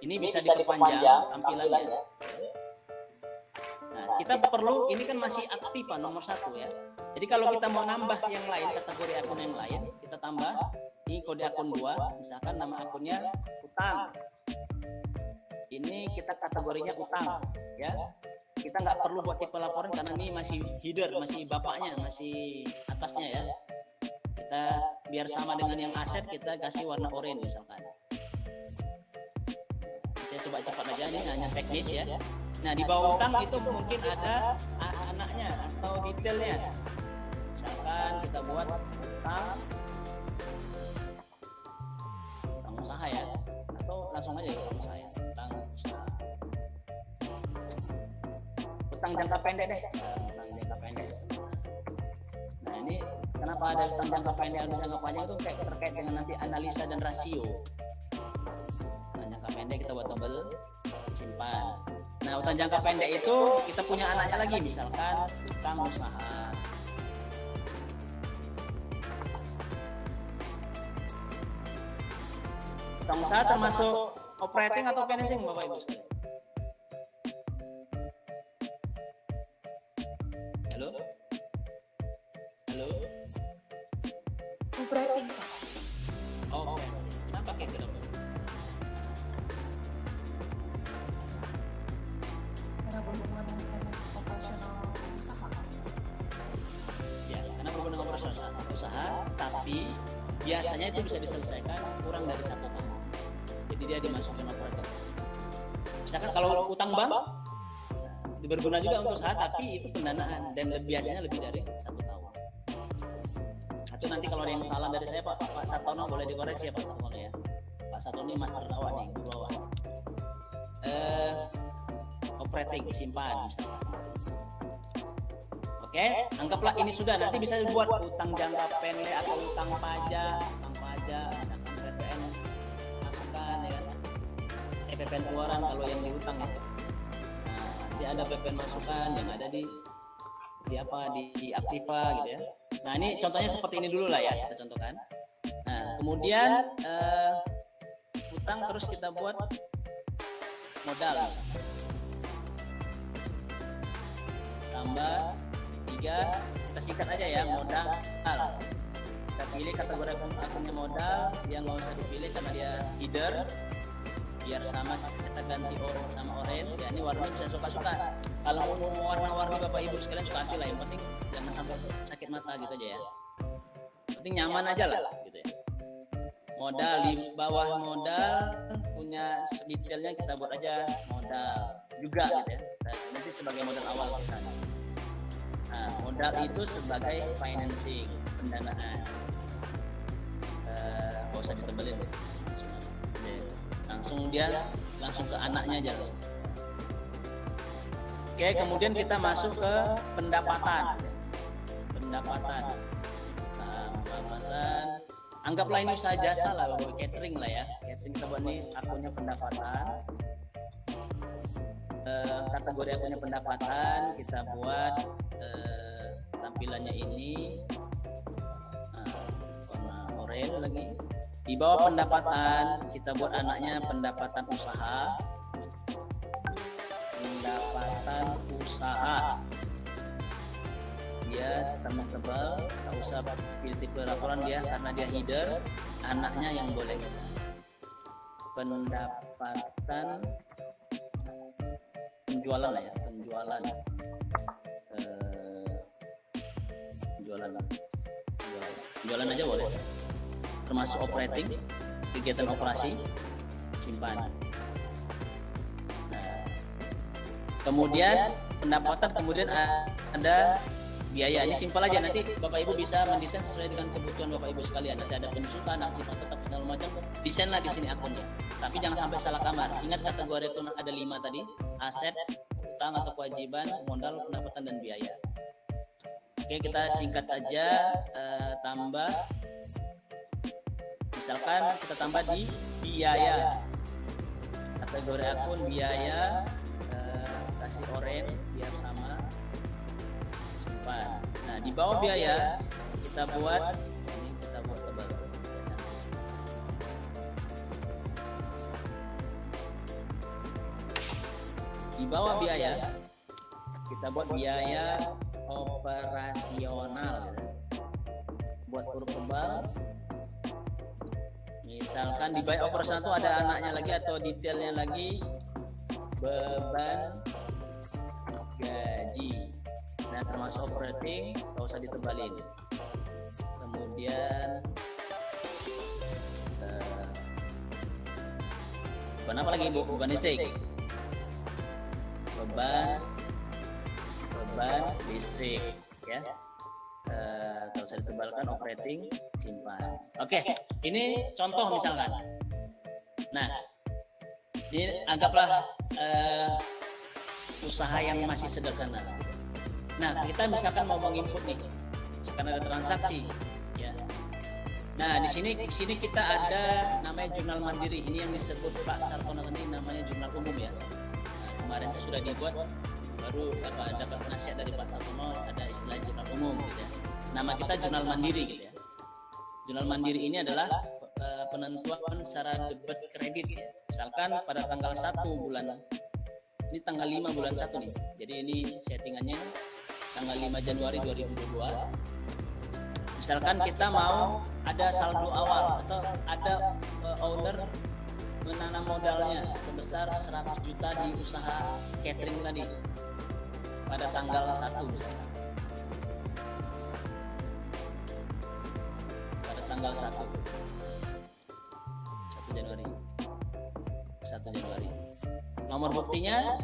Ini bisa diperpanjang tampilannya. Nah, kita perlu, ini kan masih aktif nomor 1 ya. Jadi kalau kita mau nambah yang lain, kategori akun yang lain, kita tambah ini kode akun 2, misalkan nama akunnya utang. Ini kita kategorinya utang ya. Kita nggak perlu buat tipe laporan karena ini masih header, masih bapaknya, masih atasnya ya. Kita biar sama dengan yang aset, kita kasih warna oranye misalkan. Saya coba cepat aja, ini hanya teknis ya. Nah, di bawah utang itu mungkin ada anaknya atau detailnya. Misalkan kita buat utang usaha ya, atau langsung aja utang usaha ya, utang usaha. Utang jangka pendek deh, utang jangka pendek. Nah, ini kenapa ada utang jangka pendek dan jangka panjang itu terkait dengan nanti analisa dan rasio. Utang jangka pendek kita buat tabel simpan. Nah, utang jangka pendek itu kita punya anaknya lagi, misalkan utang usaha. Utang usaha termasuk operating atau financing, Bapak Ibu sekalian? Halo? Halo? Operating, Pak. Oh, kenapa kayak gitu? Karena berhubungan dengan operasional usaha. Ya, karena berhubungan dengan operasional usaha, tapi biasanya itu bisa diselesaikan kurang dari 1 tahun. Jadi dia dimasukkan operating. Misalkan kalau utang bank berguna juga untuk usaha, tapi itu pendanaan dan biasanya lebih dari 1 tahun. Itu nanti kalau ada yang salah dari saya, Pak Sartono boleh dikoreksi ya Pak Sartono ya. Pak Sartono ini master dakwah nih di bawah. Operating simpan misalkan. Oke, anggaplah ini sudah, nanti bisa buat utang jangka pendek atau utang pajak, misalkan PPN masukan ya kan. PPN keluaran kalau yang diutang ya. Nah, nanti ada PPN masukan yang ada di Aktiva gitu ya. Nah, ini contohnya seperti ini dulu lah ya, kita contohkan. Nah, kemudian utang terus kita buat modal. Tambah 3, kita singkat aja ya, modal. Kita pilih kategori akunnya modal, yang nggak usah dipilih karena dia header. Biar sama, kita ganti sama orange. Ya, ini warnanya bisa suka-suka. Kalau mau warna-warni Bapak Ibu sekalian suka hati lah, yang penting jangan sampai sakit mata gitu aja ya. Penting nyaman aja lah gitu ya. Modal, di bawah modal punya detailnya kita buat aja modal juga gitu ya. Nanti sebagai modal awal kita. Nah, modal itu sebagai financing, pendanaan. Nggak usah ditebelin deh. Langsung ke anaknya aja langsung. Oke, kemudian kita masuk ke pendapatan. Pendapatan. Anggaplah ini usaha jasa lah, catering lah ya. Catering kita buat nih akunnya pendapatan. Kategori akunnya pendapatan kita buat tampilannya ini warna oranye lagi. Di bawah pendapatan kita buat anaknya pendapatan usaha. Pendapatan usaha. Dia tebal, tak usah pilih tipe laporan dia karena dia header, anaknya yang boleh. Pendapatan penjualan lah ya, penjualan aja boleh. Termasuk operating, kegiatan operasi, simpan. Nah, kemudian pendapatan, kemudian ada biaya. Ini simpel aja, nanti Bapak Ibu bisa mendesain sesuai dengan kebutuhan Bapak Ibu sekalian. Nanti ada pensukan, aktivitas tetap segala macam, desainlah di sini akunnya. Tapi jangan sampai salah kamar. Ingat kategori itu ada 5 tadi: aset, utang atau kewajiban, modal, pendapatan dan biaya. Oke, kita singkat aja, tambah. Misalkan kita tambah di biaya, kategori akun biaya, kasih orange biar sama, simpan. Nah, di bawah biaya kita buat tebal. Di bawah biaya kita buat biaya operasional, ya. Buat huruf tebal. Misalkan di biaya operasional itu ada anaknya lagi atau detailnya lagi, beban gaji. Nah, termasuk operating, nggak usah ditebalin. Kemudian beban apa lagi Bu? Beban listrik. Beban listrik, ya. Nggak usah ditebalkan, operating, simpan. Oke, ini contoh misalkan. Nah, ini anggaplah usaha yang masih sederhana. Nah, kita misalkan mau menginput nih, misalkan ada transaksi, ya. Nah, di sini kita ada namanya jurnal mandiri. Ini yang disebut Pak Sartono tadi namanya jurnal umum, ya. Nah, kemarin itu sudah dibuat, baru dapat nasihat dari Pak Sartono, ada istilah jurnal umum, gitu ya. Nama kita jurnal mandiri, gitu ya. Jurnal mandiri ini adalah penentuan secara debit kredit, ya. Misalkan pada tanggal 1 bulan, ini tanggal 5 bulan 1 nih. Jadi ini settingannya tanggal 5 Januari 2022. Misalkan kita mau ada saldo awal atau ada owner menanam modalnya sebesar 100 juta di usaha catering tadi pada tanggal 1 misalkan. Pada tanggal 1 Januari. Nomor buktinya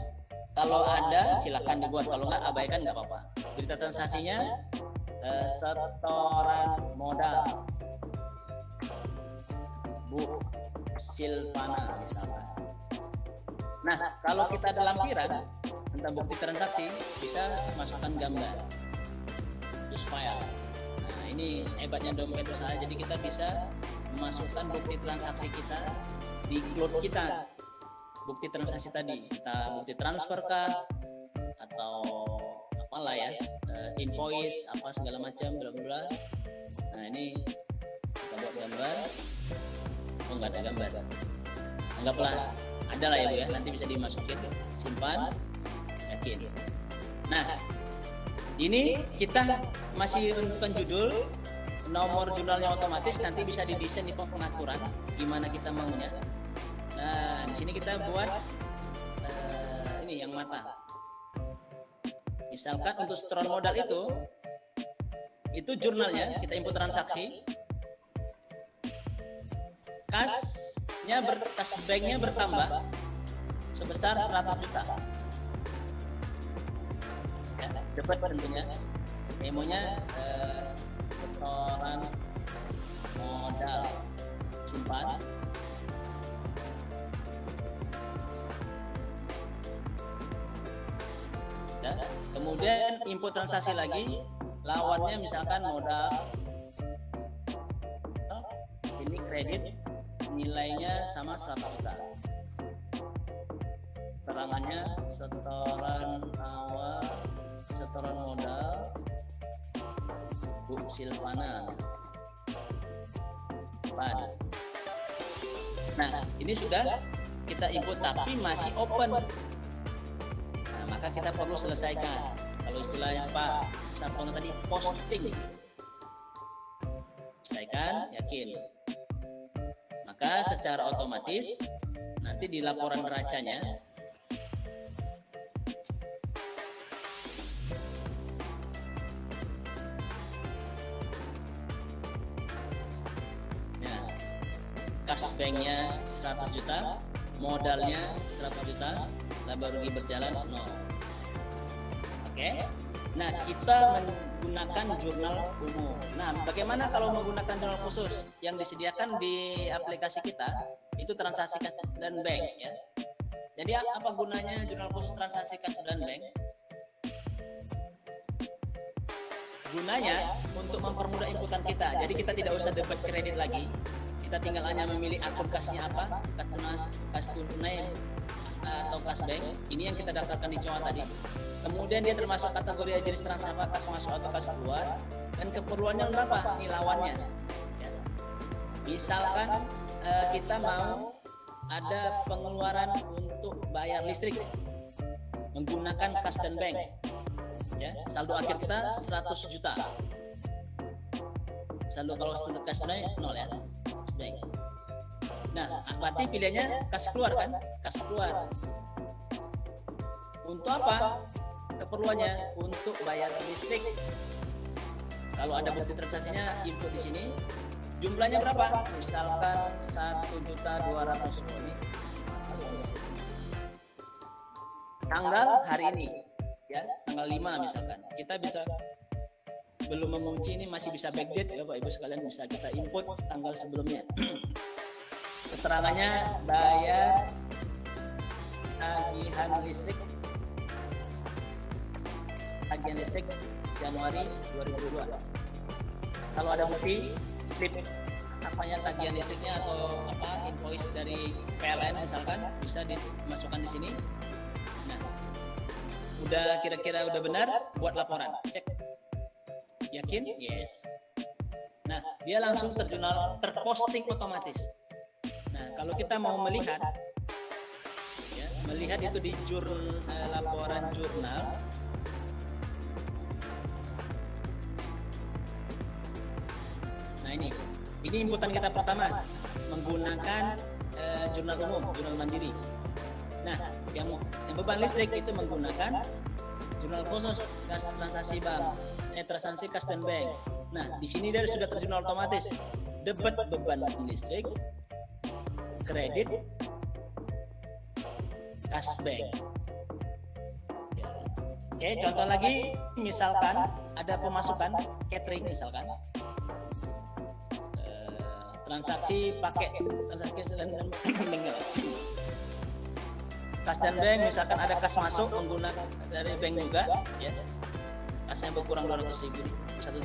kalau ada silakan dibuat, kalau nggak abaikan nggak apa-apa. Berita transaksinya setoran modal Bu Silvana misalkan. Nah, kalau kita ada lampiran tentang bukti transaksi bisa masukkan gambar, use file. Nah, ini hebatnya dompet usaha, jadi kita bisa memasukkan bukti transaksi kita di cloud kita. Bukti transaksi tadi, kita bukti transfer kah atau apalah ya, invoice apa segala macam bla bla. Nah, ini kita buat gambar. Oh, nggak ada gambar. Anggaplah ada lah ya Bu ya, nanti bisa dimasukin, simpan, yakin. Nah, ini kita masih tentukan judul, nomor jurnalnya otomatis, nanti bisa didesain di pengaturan gimana kita maunya. Nah, di sini kita buat ini yang mata. Misalkan untuk setoran modal itu jurnalnya kita input transaksi, kas banknya bertambah sebesar 100 juta. Ya, dapat tentunya. Memonya setoran modal, simpan. Kemudian input transaksi lagi, lawannya misalkan modal, ini kredit, nilainya sama 100 juta. Terangannya setoran awal, setoran modal Bu Silvana. Nah, ini sudah kita input tapi masih open. Maka kita perlu selesaikan. Kalau istilahnya Pak Sartono tadi, posting. Selesaikan, yakin. Maka secara otomatis nanti di laporan neracanya kas banknya 100 juta, modalnya 100 juta, laba rugi berjalan 0. Oke. Nah, kita menggunakan jurnal umum. Nah, bagaimana kalau menggunakan jurnal khusus yang disediakan di aplikasi kita? Itu transaksi kas dan bank, ya. Jadi apa gunanya jurnal khusus transaksi kas dan bank? Gunanya untuk mempermudah inputan kita. Jadi kita tidak usah debit kredit lagi. Kita tinggal hanya memilih akun kasnya apa, kas tunai atau kas bank. Ini yang kita daftarkan di COA tadi. Kemudian dia termasuk kategori jenis transaksi apa, kas masuk atau kas keluar, dan keperluannya berapa, ini lawannya. Ya. Misalkan kita mau ada pengeluaran untuk bayar listrik, menggunakan kas dan bank. Ya, saldo akhir kita 100 juta. Saldo kalau saldo kas tunai 0 ya. Kas bank. Nah, berarti pilihannya kas keluar kan? Kas keluar. Untuk apa? Keperluannya untuk bayar listrik. Kalau ada bukti transaksinya, input di sini. Jumlahnya berapa? Misalkan 1.200.000 ini. Tanggal hari ini, ya, tanggal 5 misalkan. Kita bisa belum mengunci ini masih bisa backdate ya Bapak Ibu sekalian, bisa kita input tanggal sebelumnya. Keterangannya bayar tagihan listrik Januari 2022. Kalau ada bukti slip apanya tagihan listriknya atau apa invoice dari PLN misalkan bisa dimasukkan di sini. Nah, udah kira-kira udah benar, buat laporan. Cek. Yakin? Yes. Nah, dia langsung terposting otomatis. Nah, kalau kita mau melihat ya, melihat itu di laporan jurnal. Nah, ini inputan kita pertama menggunakan jurnal umum, jurnal mandiri. Nah, yang beban listrik itu menggunakan jurnal khusus kas transaksi bank, transaksi kas dan bank. Nah, di sini dia sudah terjurnal otomatis debit beban listrik, kredit, kas bank. Oke, contoh lagi, misalkan ada pemasukan catering misalkan. Transaksi pakai transaksi dan kas dan bank, misalkan ada kas masuk menggunakan dari bank juga ya, kasnya berkurang 200.000 1,2.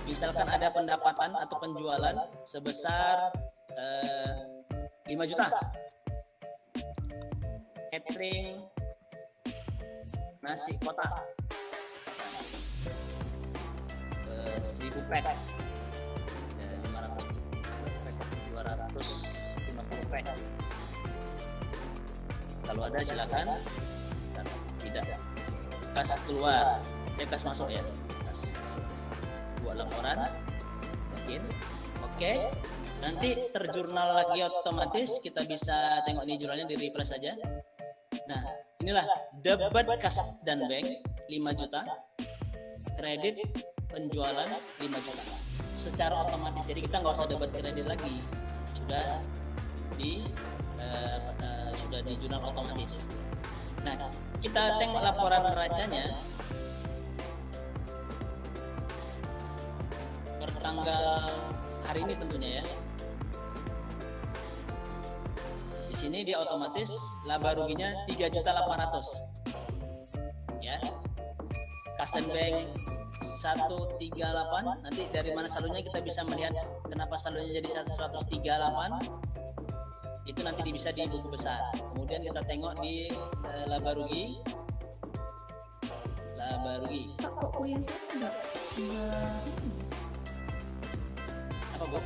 Misalkan ada pendapatan atau penjualan sebesar 5 juta, catering nasi kotak 1000 pack, 250 pack. Kalau ada silakan, tidak. Kas keluar, kas masuk ya. Kas masuk. Buat laporan, yakin? Oke. Nanti terjurnal lagi otomatis, kita bisa tengok nih jurnalnya, di refresh saja. Nah, inilah debit kas dan bank 5 juta, kredit penjualan 5 juta. Secara otomatis, jadi kita nggak usah debit kredit lagi, sudah di jurnal otomatis. Nah, kita tengok laporan neracanya bertanggal hari ini tentunya ya. Di sini dia otomatis laba ruginya 3.800.000 ya. Kas dan bank 138, nanti dari mana saldonya kita bisa melihat kenapa saldonya jadi 138. Itu nanti bisa di buku besar. Kemudian kita tengok di laba rugi. Kak, kok yang saya enggak Apa Bu?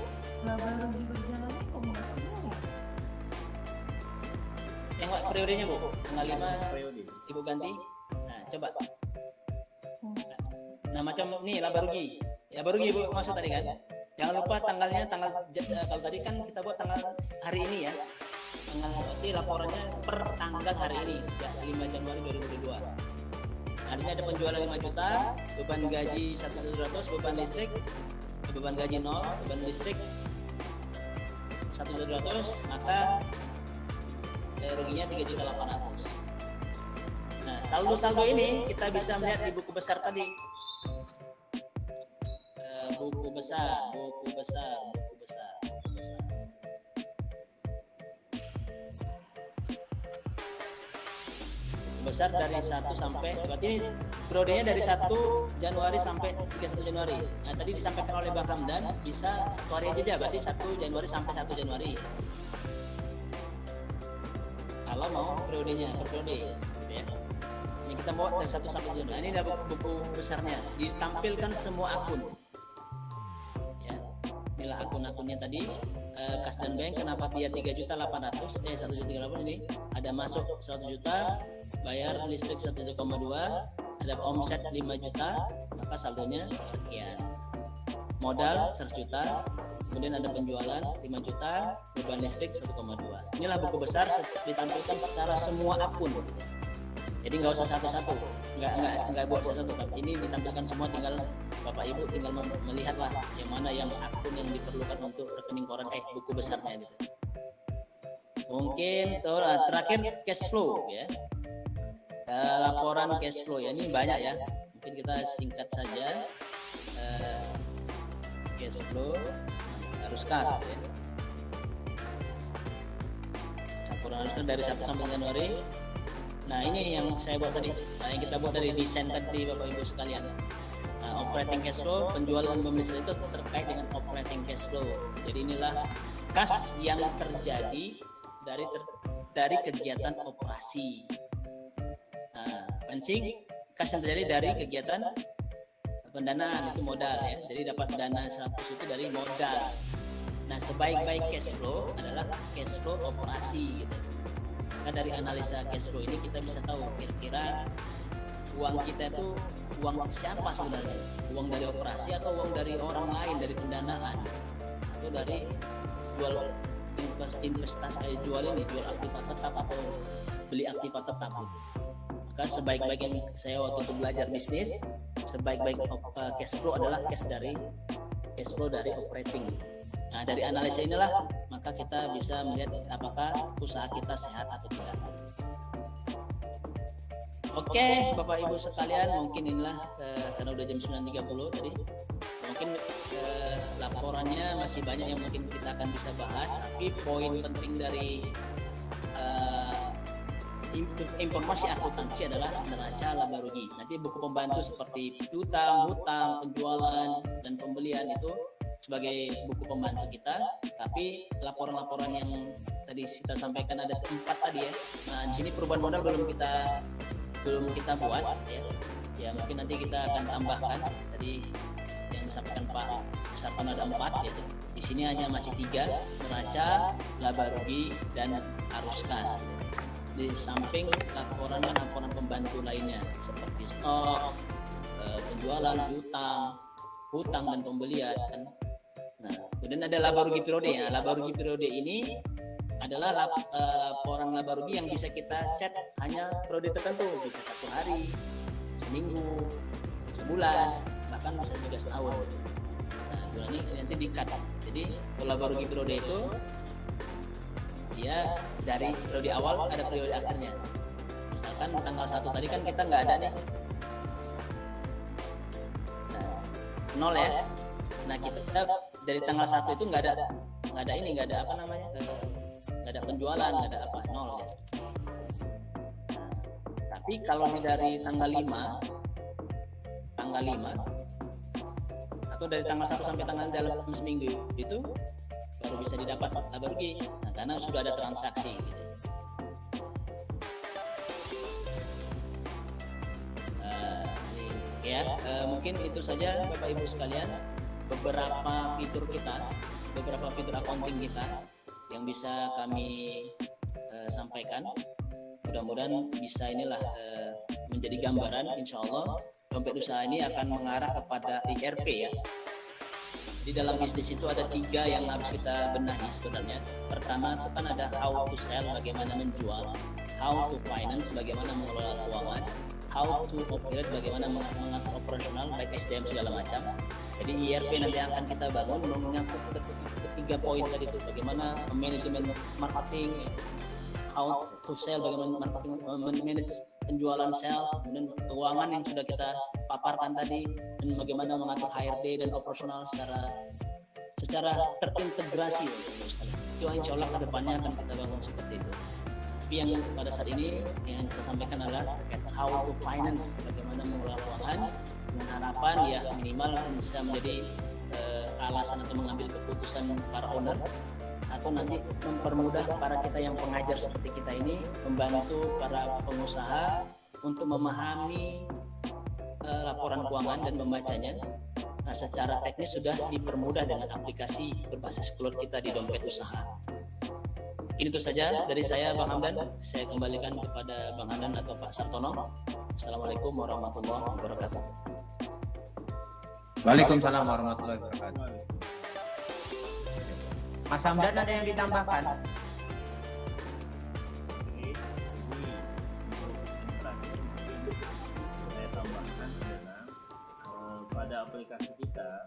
laba rugi berjalannya kok enggak keluar ya? Tengok periodenya Bu, tanggal 5 periode. Ibu ganti. Nah, coba. Nah, macam nih laba rugi. Laba rugi Ibu masuk tadi kan? Jangan lupa tanggalnya, kalau tadi kan kita buat tanggal hari ini ya. Berarti laporannya per tanggal hari ini ya, 5 Januari 2022. Artinya ada penjualan 5 juta, beban gaji 1.200, beban gaji 0, beban listrik 1.200, maka ruginya 3.800. Nah, saldo ini kita bisa melihat di buku besar tadi. Buku besar. Besar dari 1 sampai, berarti periodenya dari 1 Januari sampai 31 Januari. Nah, tadi disampaikan oleh Bang Hamdan, bisa 1 hari aja, berarti 1 Januari sampai 1 Januari. Kalau mau periodenya, per periode. Ya. Ini kita bawa dari 1 sampai Januari. Nah, ini adalah buku besarnya, ditampilkan semua akun. Ya. Inilah akun-akunnya tadi. Kas dan bank, kenapa dia 3.800.000, 1.380.000 ini ada ada masuk 100 juta, bayar listrik 1,2, ada omset 5 juta, maka saldonya sekian. Modal 100 juta, kemudian ada penjualan 5 juta, beban listrik 1,2. Inilah buku besar ditampilkan secara semua akun. Jadi nggak usah satu-satu, nggak buat satu-satu, tapi ini ditampilkan semua, tinggal Bapak Ibu tinggal melihatlah yang mana yang akun yang diperlukan untuk rekening koran buku besarnya gitu. Mungkin terakhir cash flow ya, laporan cash flow ya, ini banyak ya, mungkin kita singkat saja. Cash flow harus kas ya. Campuran arus kas dari 1 sampai Januari. Nah ini yang saya buat tadi, yang kita buat dari desain tadi Bapak Ibu sekalian. Nah, operating cash flow, penjualan pembeli itu terkait dengan operating cash flow. Jadi inilah kas yang terjadi dari kegiatan operasi. Nah, pancing kas yang terjadi dari kegiatan pendanaan itu modal ya. Jadi dapat dana 100 itu dari modal. Nah, sebaik-baik cash flow adalah cash flow operasi gitu. Nah, dari analisa cash flow ini kita bisa tahu kira-kira uang kita itu uang siapa sebenarnya, uang dari operasi atau uang dari orang lain, dari pendanaan atau dari jual investasi, jual aktiva tetap atau beli aktiva tetap gitu. Maka sebaik-baik yang saya waktu itu belajar bisnis, sebaik-baik cash flow adalah cash flow dari operating. Nah, dari analisa inilah maka kita bisa melihat apakah usaha kita sehat atau tidak. Oke, Bapak Ibu sekalian, mungkin inilah karena udah jam 9.30 tadi. Mungkin laporannya masih banyak yang mungkin kita akan bisa bahas, tapi poin penting dari informasi akuntansi adalah neraca laba rugi. Nanti buku pembantu seperti hutang, penjualan, dan pembelian itu sebagai buku pembantu kita, tapi laporan-laporan yang tadi kita sampaikan ada 4 tadi ya. Nah, di sini perubahan modal belum kita buat ya. Ya mungkin nanti kita akan tambahkan tadi yang disampaikan Pak Sarpan ada 4 gitu. Di sini hanya masih 3, neraca, laba rugi, dan arus kas. Di samping laporan pembantu lainnya seperti stok, penjualan, hutang dan pembelian. Nah, kemudian ada laba rugi periode ya. Laba rugi periode ini adalah laporan laba rugi yang bisa kita set hanya periode tertentu, bisa 1 hari, seminggu, sebulan, bahkan bisa juga setahun. Nah, bulan ini nanti di-cut. Jadi laba rugi periode itu dia dari periode awal ada periode akhirnya. Misalkan tanggal 1 tadi kan kita nggak ada nih. Nah, 0 ya. Nah, kita dari tanggal 1 itu nggak ada penjualan, nggak ada apa, 0 ya. Nah, tapi kalau dari tanggal 5 atau dari tanggal 1 sampai tanggal dalam seminggu itu baru bisa didapat laba rugi. Nah, karena sudah ada transaksi gitu. Mungkin itu saja Bapak Ibu sekalian, beberapa fitur accounting kita yang bisa kami sampaikan. Mudah-mudahan bisa menjadi gambaran. Insya Allah dompet usaha ini akan mengarah kepada IRP ya. Di dalam bisnis itu ada 3 yang harus kita benahi sebenarnya. Pertama itu kan ada how to sell, bagaimana menjual, how to finance, bagaimana mengelola keuangan, how to operate, bagaimana mengatur operasional baik SDM segala macam. Jadi IRP nanti akan kita bangun menyangkut ketiga poin tadi itu, bagaimana manajemen marketing, how to sell, bagaimana marketing manage penjualan sales, kemudian keuangan yang sudah kita paparkan tadi, dan bagaimana mengatur HRD dan operasional secara terintegrasi. Itu insya Allah ke depannya akan kita bangun seperti itu. Tapi yang pada saat ini yang kita sampaikan adalah how to finance, bagaimana mengelola keuangan, dengan harapan ya minimal bisa menjadi alasan atau mengambil keputusan para owner, atau nanti mempermudah para kita yang pengajar seperti kita ini, membantu para pengusaha untuk memahami laporan keuangan dan membacanya. Nah, secara teknis sudah dipermudah dengan aplikasi berbasis cloud kita di dompet usaha. Mungkin itu saja dari saya, Bang Hamdan. Saya kembalikan kepada Bang Hamdan atau Pak Sartono. Assalamualaikum warahmatullahi wabarakatuh. Waalaikumsalam warahmatullahi wabarakatuh. Mas Hamdan ada yang ditambahkan? Saya tambahkan adalah pada aplikasi kita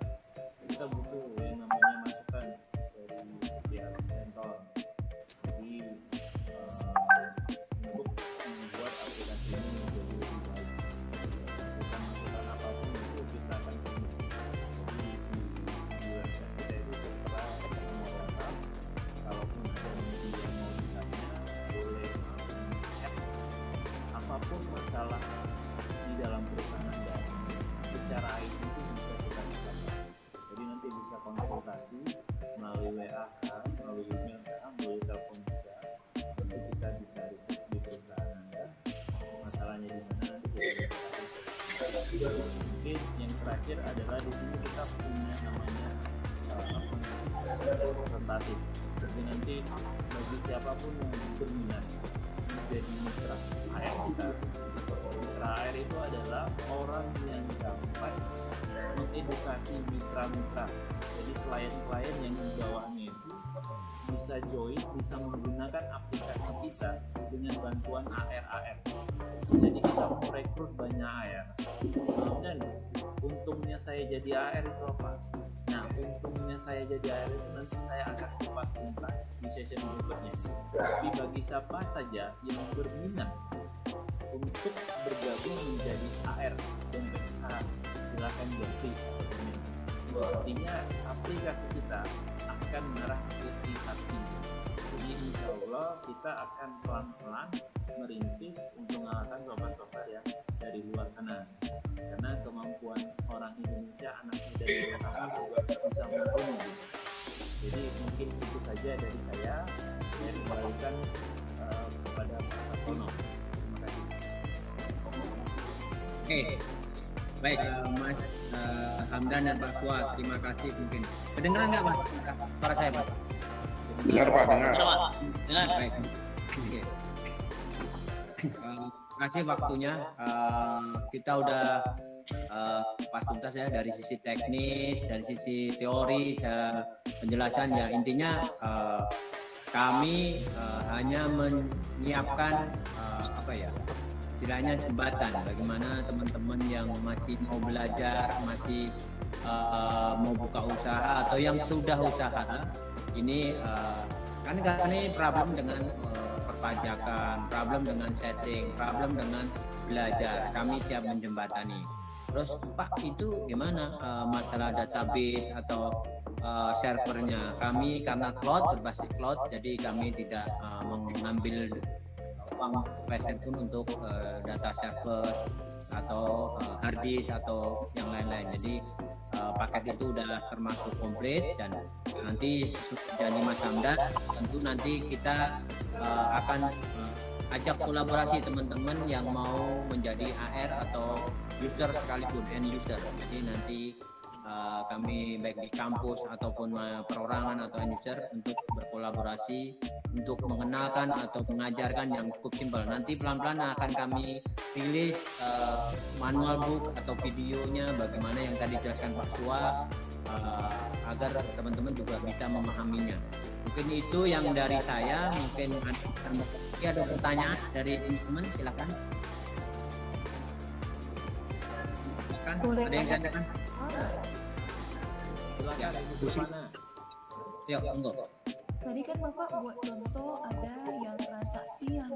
butuh yang namanya masukan dari pihak vendor. Jadi untuk membuat aplikasi ini menjadi lebih baik, masukan apapun itu kita akan terima. Jadi di website kita itu tertera semua WhatsApp. Kalaupun ada media yang mau ditanya, boleh chat. Apapun masalah di dalam perusahaan Anda secara IT itu bisa kita lakukan. Jadi nanti bisa konsultasi melalui WA, melalui email, melalui telepon bisa. Nanti kita bisa riset di perusahaan Anda, masalahnya di mana nanti kita bisa. Mungkin yang terakhir adalah di sini kita punya namanya presentatif. Jadi nanti bagi siapapun yang berminat menjadi mitra AR kita. Mitra AR itu adalah orang yang dapat mengedukasi mitra-mitra. Jadi klien-klien yang di bawahnya itu bisa join, bisa menggunakan aplikasi kita dengan bantuan AR. Jadi kita mau rekrut banyak AR. Dan untungnya saya jadi AR itu apa? Nah, untungnya saya jadi AR itu nanti saya akan kupas tuntas di session berikutnya. Tapi bagi siapa saja yang berminat untuk bergabung menjadi AR dan silakan jadi. Artinya aplikasi kita akan mengarah ke hati. Jadi insya Allah kita akan pelan-pelan merintis untuk mengalahkan sobat-sobat yang dari luar sana. Karena kemampuan orang Indonesia, anak muda di luar sana bisa mumpuni. Jadi mungkin itu saja dari saya. Saya kembalikan kepada Pak Sartono. Terima kasih. Oke, baik Mas Hamdan dan Pak Fuad, terima kasih. Mungkin kedengeran nggak Mas suara saya Pak? Dengar Pak, dengar. Dengar. Baik. Oke. Terima kasih waktunya. Kita udah pas tuntas ya dari sisi teknis, dari sisi teori, penjelasan ya. Intinya kami hanya menyiapkan istilahnya jembatan bagaimana teman-teman yang masih mau belajar, masih mau buka usaha atau yang sudah usaha ini kan ini problem dengan perpajakan, problem dengan setting, problem dengan belajar. Kami siap menjembatani. Terus Pak itu gimana masalah database atau servernya? Kami karena cloud, berbasis cloud, jadi kami tidak mengambil uang peser pun untuk data server atau hard disk atau yang lain-lain. Jadi paket itu udah termasuk komplit dan nanti janji Mas Hamdan tentu nanti kita akan ajak kolaborasi teman-teman yang mau menjadi AR atau user sekalipun end user. Jadi nanti kami baik di kampus ataupun perorangan atau end user untuk berkolaborasi untuk mengenalkan atau mengajarkan yang cukup simpel. Nanti pelan-pelan akan kami rilis manual book atau videonya bagaimana yang tadi dijelaskan Pak Suwa agar teman-teman juga bisa memahaminya. Mungkin itu yang dari saya. Mungkin ada pertanyaan dari teman-teman, silakan. Boleh ada yang tanyakan? Silakan Ibu Mana. Ya, enggak. Tadi kan Bapak buat contoh ada yang transaksi yang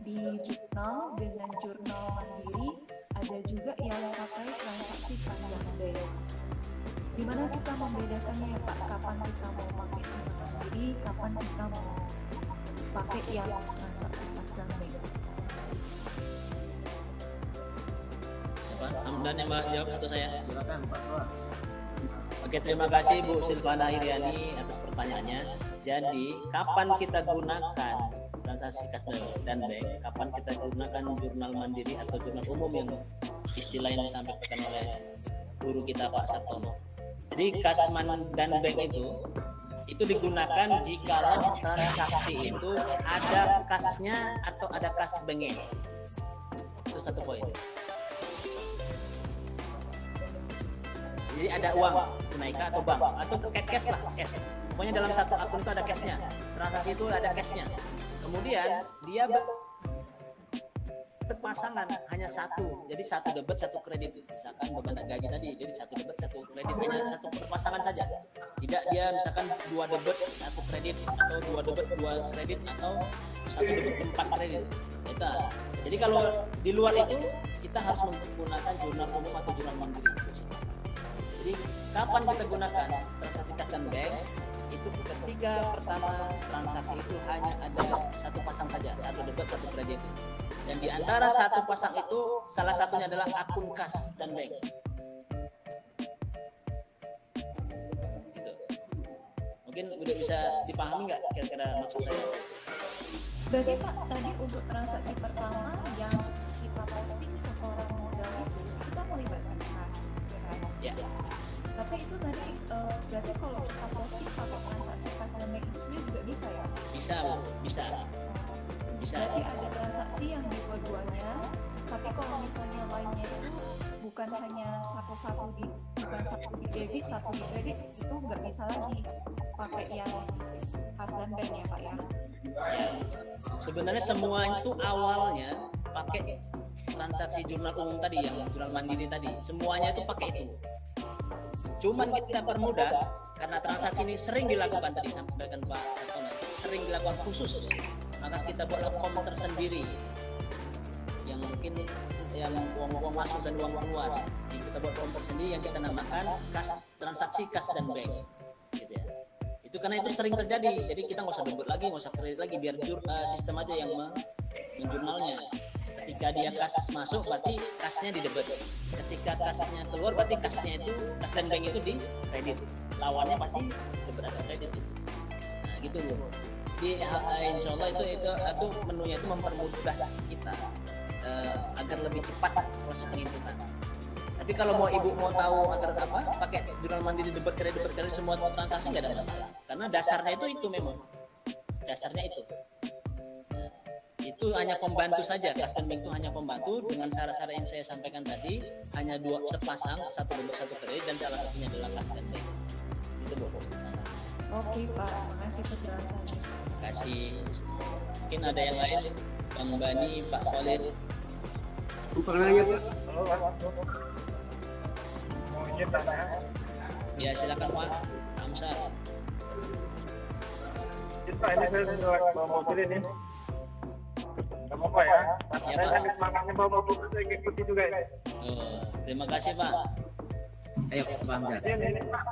di jurnal dengan jurnal mandiri, ada juga yang pakai transaksi pas dan bank. Gimana kita membedakannya ya Pak? Kapan kita mau pakai jurnal mandiri, kapan kita mau pakai yang transaksi pas dan bank? Siapa? Hamdan yang jawab atau saya? Silakan Pak Tua. Oke, terima kasih Bu Silvana Iriani atas pertanyaannya. Jadi, kapan kita gunakan transaksi kas dan bank? Kapan kita gunakan jurnal mandiri atau jurnal umum yang istilah yang disampaikan oleh guru kita Pak Sartono? Jadi, kas dan bank itu itu digunakan jikalau transaksi itu ada kasnya atau ada kas bengen. Itu satu poin. Jadi ada uang tunai atau bank atau cash lah, cash. Pokoknya dalam satu akun itu ada cashnya. Transaksi itu ada cashnya. Kemudian dia berpasangan hanya satu, jadi satu debit satu kredit. Misalkan beban gaji tadi, jadi satu debit satu kredit, hanya satu berpasangan saja. Tidak dia misalkan dua debit satu kredit atau dua debit dua kredit atau satu debit empat kredit. Kita. Jadi kalau di luar itu kita harus menggunakan jurnal umum atau jurnal mandiri. Jadi kapan kita gunakan transaksi kas dan bank? Itu ketika pertama transaksi itu hanya ada satu pasang saja, satu debit satu kredit. Dan di antara satu pasang itu salah satunya adalah akun kas dan bank. Gitu. Mungkin udah bisa dipahami nggak kira-kira maksud saya? Berarti Pak, tadi untuk transaksi pertama yang kita posting seorang modal itu kita melibatkan kas, ya kan? Ya. Tapi itu tadi berarti kalau kita posting pakai transaksi kas dan bank itu sebenarnya juga bisa ya? Bisa, Bu. Bisa. Bisa. Berarti ada transaksi yang bisa duanya, tapi kalau misalnya lainnya itu bukan hanya satu di debit, satu di kredit, itu nggak bisa lagi pakai yang kas dan bank ya Pak ya? Ya. Sebenarnya semua itu awalnya pakai transaksi jurnal umum tadi, yang jurnal mandiri tadi. Semuanya itu pakai itu. Cuman kita permudah karena transaksi ini sering dilakukan tadi sampaikan Pak Sartono, sering dilakukan khusus ya. Maka kita buatlah form tersendiri yang mungkin yang uang masuk dan uang keluar. Jadi kita buat form tersendiri yang kita namakan transaksi kas dan bank. Gitu ya. Itu karena itu sering terjadi. Jadi kita nggak usah debit lagi, nggak usah kredit lagi, biar sistem aja yang menjurnalnya. Ketika dia kas masuk berarti kasnya di debit. Ketika kasnya keluar berarti kasnya itu kas dan bank itu di kredit. Lawannya pasti debit atau kredit itu. Nah gitu Bu. Jadi insya Allah itu menunya itu mempermudah kita agar lebih cepat proses penginputan. Tapi kalau ibu mau tahu agar pakai jurnal mandiri debit kredit semua transaksi nggak ada masalah. Karena dasarnya itu memang dasarnya itu. Itu hanya pembantu saja, kas dan bank itu hanya pembantu dengan syarat-syarat yang saya sampaikan tadi, hanya dua sepasang, satu debit satu kredit dan salah satunya adalah kas dan bank. Itu Bu. Oke Pak, makasih penjelasannya. Terima kasih. Mungkin ada yang lain, Bang Bani, Pak Khalid. Bukan nanya Pak. Mau izin tanya? Ya silakan Pak Hamzah. Pak, ini saya sudah bawa mobil ini. Gak apa-apa ya? Ya, Saya Pak. sambil semangatnya bawa mobil, saya ikuti juga ya. Oh, terima kasih Pak. Ayo Pak Hamzah. Ini Pak,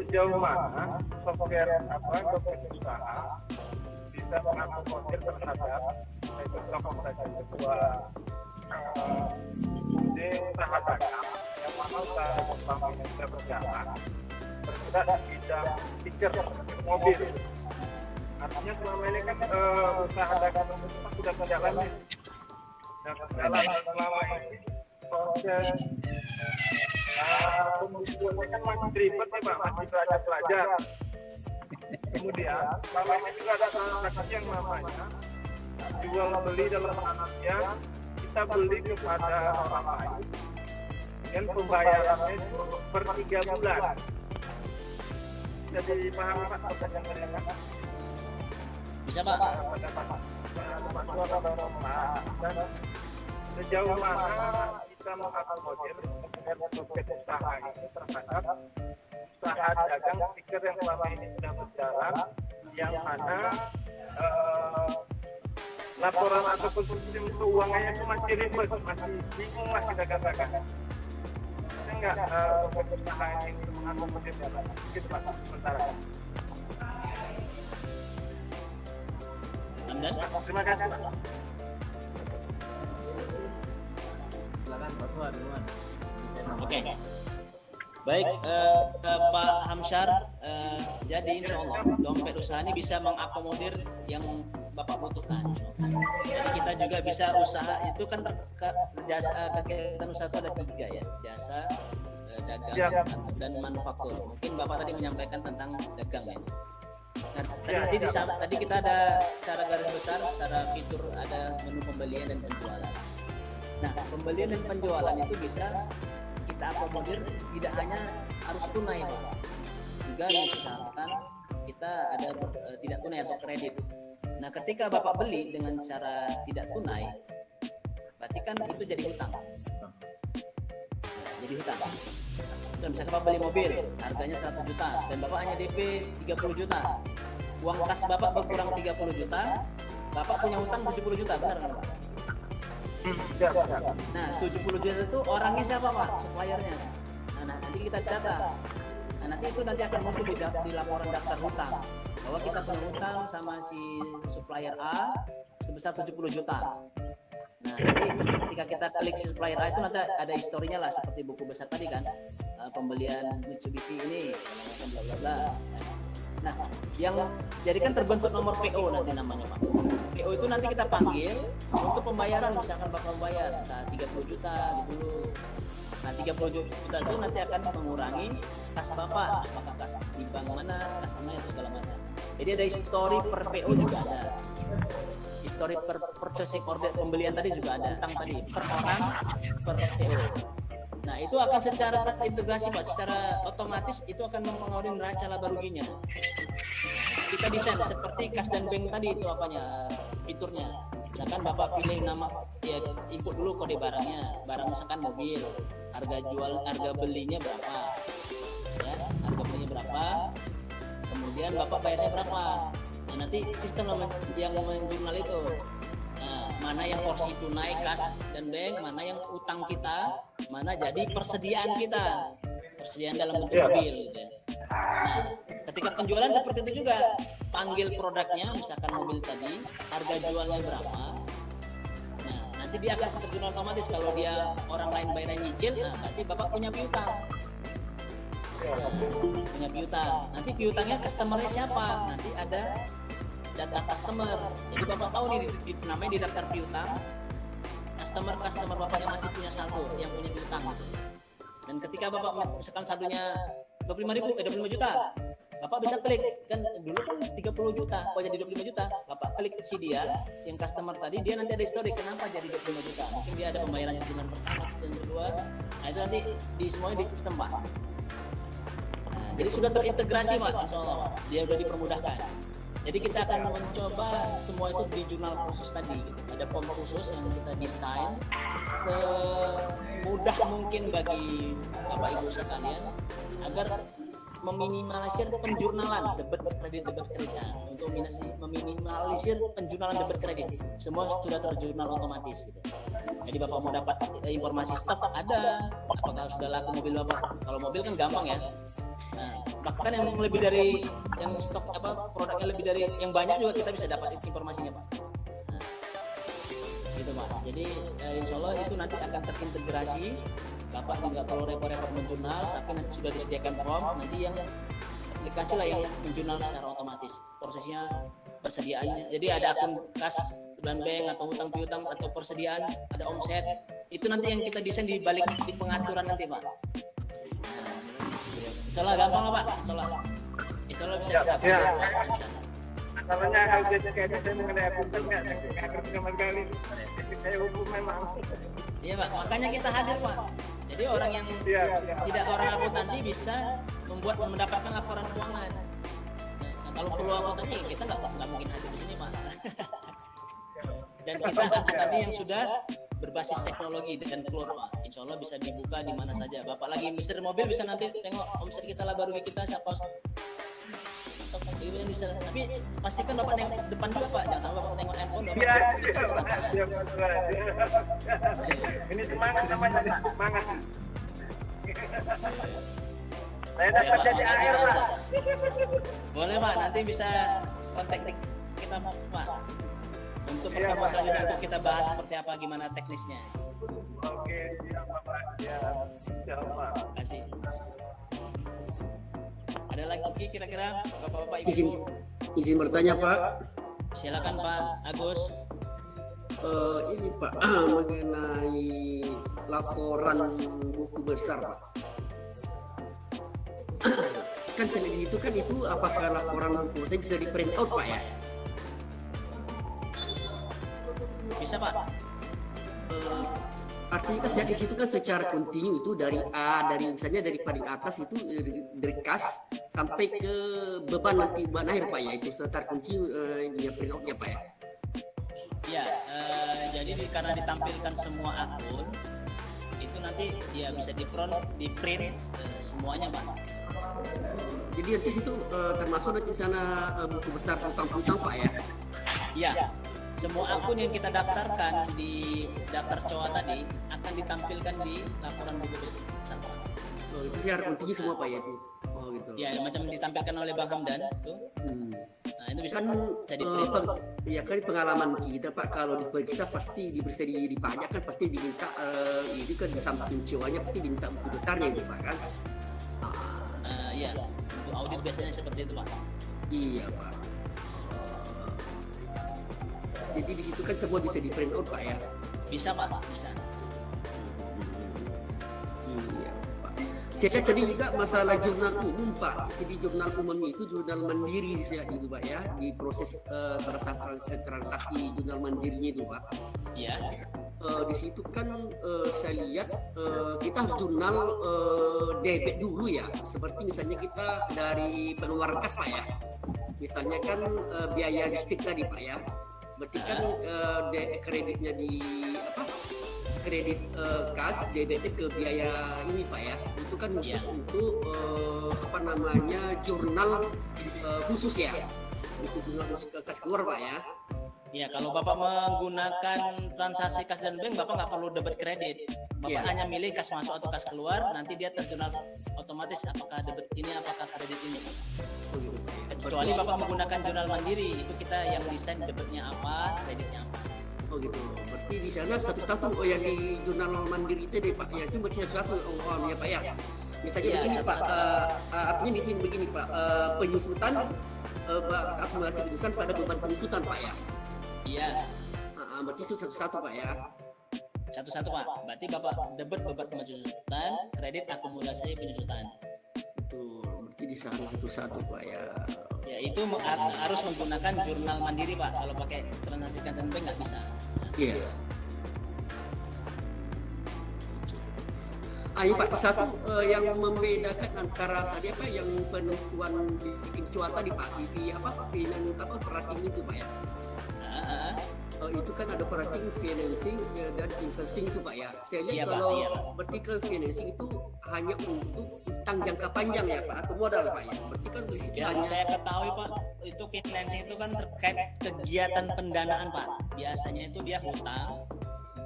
sejauh mana software usaha bisa mengakomodir terhadap sebuah usaha dagang yang mana usaha pertama ini sudah berjalan bergerak di bidang stiker mobil. Artinya selama ini kan usaha dagang itu sudah berjalan nih. Dan berjalan selama ini proses pembuatnya kan masih ribet ya Pak, masih belajar. Kemudian selama ini juga ada transaksi yang namanya jual beli dalam artian kita beli kepada orang lain dan pembayarannya per 3 bulan. Jadi paham Pak pertanyaannya Pak? Bisa Pak? Dan sejauh mana kita mengakomodir usaha ini terhadap usaha dagang stiker yang selama ini sudah berjalan, yang mana laporan ataupun sistem keuangannya itu masih ribet, masih bingung, masih dagang-dagang. Saya nggak usaha ini mengakomodir gitu Pak sementara. Hamdan? Terima kasih Pak. Silakan Pak Tuan, duluan. Oke. Baik Pak Hamzar, jadi insya Allah dompet usaha ini bisa mengakomodir yang Bapak butuhkan. Jadi kita juga bisa usaha itu kan jasa kegiatan usaha itu ada 3 ya, jasa, dagang dan manufaktur. Mungkin Bapak tadi menyampaikan tentang dagang ya. Nah, tadi kita ada secara garis besar, secara fitur ada menu pembelian dan penjualan. Nah, pembelian dan penjualan itu bisa kita akomodir tidak hanya harus tunai, Pak. Juga misalkan kita ada tidak tunai atau kredit. Nah, ketika Bapak beli dengan cara tidak tunai, berarti kan itu jadi hutang. Jadi hutang. Nah, misalkan Bapak beli mobil, harganya 100 juta dan Bapak hanya DP 30 juta. Uang kas Bapak berkurang 30 juta, Bapak punya hutang 70 juta, benar kan, Pak? Nah, 70 juta itu orangnya siapa, Pak? Suppliernya. Nah, nanti kita catat. Nah, nanti akan muncul di laporan daftar hutang bahwa kita punya hutang sama si supplier A sebesar 70 juta. Nah, nanti ketika kita klik si supplier A itu nanti ada historinya lah, seperti buku besar tadi kan, pembelian Mitsubishi ini, bla bla bla. Nah, yang jadi kan terbentuk nomor PO nanti namanya, Pak. PO itu nanti kita panggil untuk pembayaran, misalkan Bapak membayar 30 juta gitu. Nah, 30 juta itu nanti akan mengurangi kas Bapak, apakah kas di bank mana, kas mana itu segala macam. Jadi ada histori per PO juga ada. Histori per purchasing order pembelian tadi juga ada, tentang tadi per orang per PO. Nah, itu akan secara terintegrasi, Pak, secara otomatis itu akan mempengaruhi neraca laba ruginya. Kita desain seperti kas dan bank tadi itu apanya, fiturnya. Misalkan Bapak pilih nama, ya input dulu kode barangnya, barang misalkan mobil, harga belinya berapa, ya, harga belinya berapa, kemudian Bapak bayarnya berapa. Nah, nanti sistem yang menjurnal itu. Nah, mana yang porsi tunai, kas dan bank, mana yang utang kita, mana jadi persediaan kita, persediaan dalam bentuk mobil. Gitu ya. Nah, ketika penjualan seperti itu juga, panggil produknya, misalkan mobil tadi, harga jualnya berapa. Nah, nanti dia akan terjun otomatis kalau dia orang lain bayarnya nyicil, nah berarti Bapak punya piutang. Nah, punya piutang. Nanti piutangnya customer-nya siapa? Nanti ada data customer. Jadi Bapak tahu nih namanya di daftar piutang customer Bapak yang masih punya saldo, yang punya piutang gitu. Dan ketika Bapak misalkan saldonya 25 juta, Bapak bisa klik, kan dulu kan 30 juta, kok jadi 25 juta, Bapak klik si dia, yang customer tadi, dia nanti ada histori kenapa jadi 25 juta. Mungkin dia ada pembayaran cicilan pertama, cicilan kedua, nah itu nanti semuanya di sistem, Pak. Nah, jadi sudah terintegrasi, Pak, insya Allah, dia sudah dipermudahkan. Jadi kita akan mencoba semua itu di jurnal khusus tadi. Ada form khusus yang kita desain semudah mungkin bagi Bapak Ibu sekalian agar meminimalisir penjurnalan debit kredit. Untuk meminimalisir penjurnalan debit kredit, semua sudah terjurnal otomatis gitu. Jadi Bapak mau dapat informasi stok ada, apakah sudah laku mobil Bapak. Kalau mobil kan gampang ya. Nah, bahkan yang lebih dari yang stok produknya lebih dari yang banyak juga kita bisa dapat informasinya, Pak. Nah, gitu, Pak. Jadi insya Allah itu nanti akan terintegrasi. Bapak nggak perlu repot-repot menjurnal, tapi nanti sudah disediakan form. Nanti yang aplikasi lah yang menjurnal secara otomatis. Prosesnya persediaannya. Jadi ada akun kas dan bank atau hutang piutang atau persediaan, ada omset. Itu nanti yang kita desain di balik di pengaturan nanti, Pak. Insya Allah gampang lah, Pak. Insya Allah bisa kita pakai. Caranya harus kayak saya mengenai akuntan nggak ngerti sama sekali. Saya hukum memang. Iya, Pak. Makanya kita hadir, Pak. Jadi orang yang tidak orang akuntansi bisa mendapatkan laporan keuangan. Nah, kalau perlu akuntansi kita nggak mungkin hadir di sini, Pak. Dan kita akuntansi yang sudah berbasis teknologi dan keluar, Pak. Insya Allah bisa dibuka di mana saja. Bapak lagi Mister Mobil bisa nanti tengok omset kita, laba rugi kita, siapa itu yang bisa. Tapi pastikan Bapak nengok depan juga, Pak. Jangan sampai Bapak nengok handphone. Ini semangat namanya, Pak. Semangat. Saya dapat jadi akhir, Pak. Boleh, Pak. Nanti bisa kontak kita, Pak. Untuk pertemuan selanjutnya untuk kita bahas seperti apa, gimana teknisnya. Oke, siap, Pak. Ya, insyaallah. Terima kasih. Ada lagi kira-kira Bapak-bapak Ibu? Izin bertanya, Pak. Silakan, Pak Agus. Ini Pak, mengenai laporan buku besar, Pak. kan selain itu kan itu apakah laporan buku saya bisa di print out Pak ya? Bisa Pak. Artinya kan saya di situ kan secara kontinu itu dari misalnya dari paling atas itu dari kas sampai ke beban akhir Pak ya, itu secara kontinu dia print outnya Pak ya. Ya, jadi karena ditampilkan semua akun itu nanti ya bisa di print semuanya Pak. Jadi nanti situ termasuk nanti di sana buku besar tentang Pak ya. Iya. Semua akun yang kita daftarkan di daftar COA tadi akan ditampilkan di laporan buku besar. Oh, itu secara kontinu semua Pak ya itu. Oh gitu. Ya, macam ditampilkan oleh Bang Hamdan tuh. Nah, itu bisa Kan jadi ya kan pengalaman kita Pak, kalau diperiksa pasti diperiksa di pajak kan pasti diminta itu kan di samping COA-nya pasti diminta buku besarnya itu Pak kan. Iya. Untuk audit biasanya seperti itu Pak. Iya Pak. Jadi di situ kan semua bisa di print out Pak ya. Bisa Pak, bisa. Iya Pak. Saya lihat tadi juga masalah jurnal umum Pak. Jadi jurnal umum itu jurnal mandiri saya lihat itu Pak ya, di proses transaksi jurnal mandirinya itu Pak. Iya. Di situ kan saya lihat kita harus jurnal debit dulu ya. Seperti misalnya kita dari pengeluaran kas Pak ya. Misalnya kan biaya listrik tadi Pak ya. Berarti kan kreditnya di kredit kas debitnya ke biaya ini Pak ya. Itu kan khusus untuk jurnal khusus ya. Itu jurnal khusus kas keluar Pak ya. Ya, kalau Bapak menggunakan transaksi kas dan bank, Bapak nggak perlu debit kredit. Bapak hanya milih kas masuk atau kas keluar, nanti dia terjurnal otomatis apakah debit ini, apakah kredit ini. Oh, gitu, Pak, ya. Kecuali Bapak menggunakan jurnal mandiri, itu kita yang desain debitnya apa, kreditnya apa. Oh gitu. Berarti di sana satu-satu yang di jurnal mandiri itu deh Pak ya, itu berarti satu ya Pak ya. Misalnya begini Pak, artinya di sini begini Pak, penyusutan akumulasi penyusutan pada beban penyusutan Pak ya. Iya. Berarti itu satu-satu Pak ya. Satu-satu Pak. Berarti Bapak debit beban penyusutan, kredit akumulasi penyusutan. Betul. Berarti di sana satu-satu Pak ya. Ya, itu harus menggunakan jurnal mandiri Pak. Kalau pakai transaksi kas dan bank nggak bisa. Iya. Ini Pak, satu yang membedakan antara tadi apa yang penentuan bikin COA tadi Pak, di operating itu Pak ya. Itu kan ada operating, financing dan investing itu Pak ya. Saya lihat kalau vertical financing itu hanya untuk utang jangka panjang ya Pak, atau modal Pak ya. Berarti kan di situ Yang saya ketahui Pak, itu financing itu kan terkait kegiatan pendanaan Pak. Biasanya itu dia hutang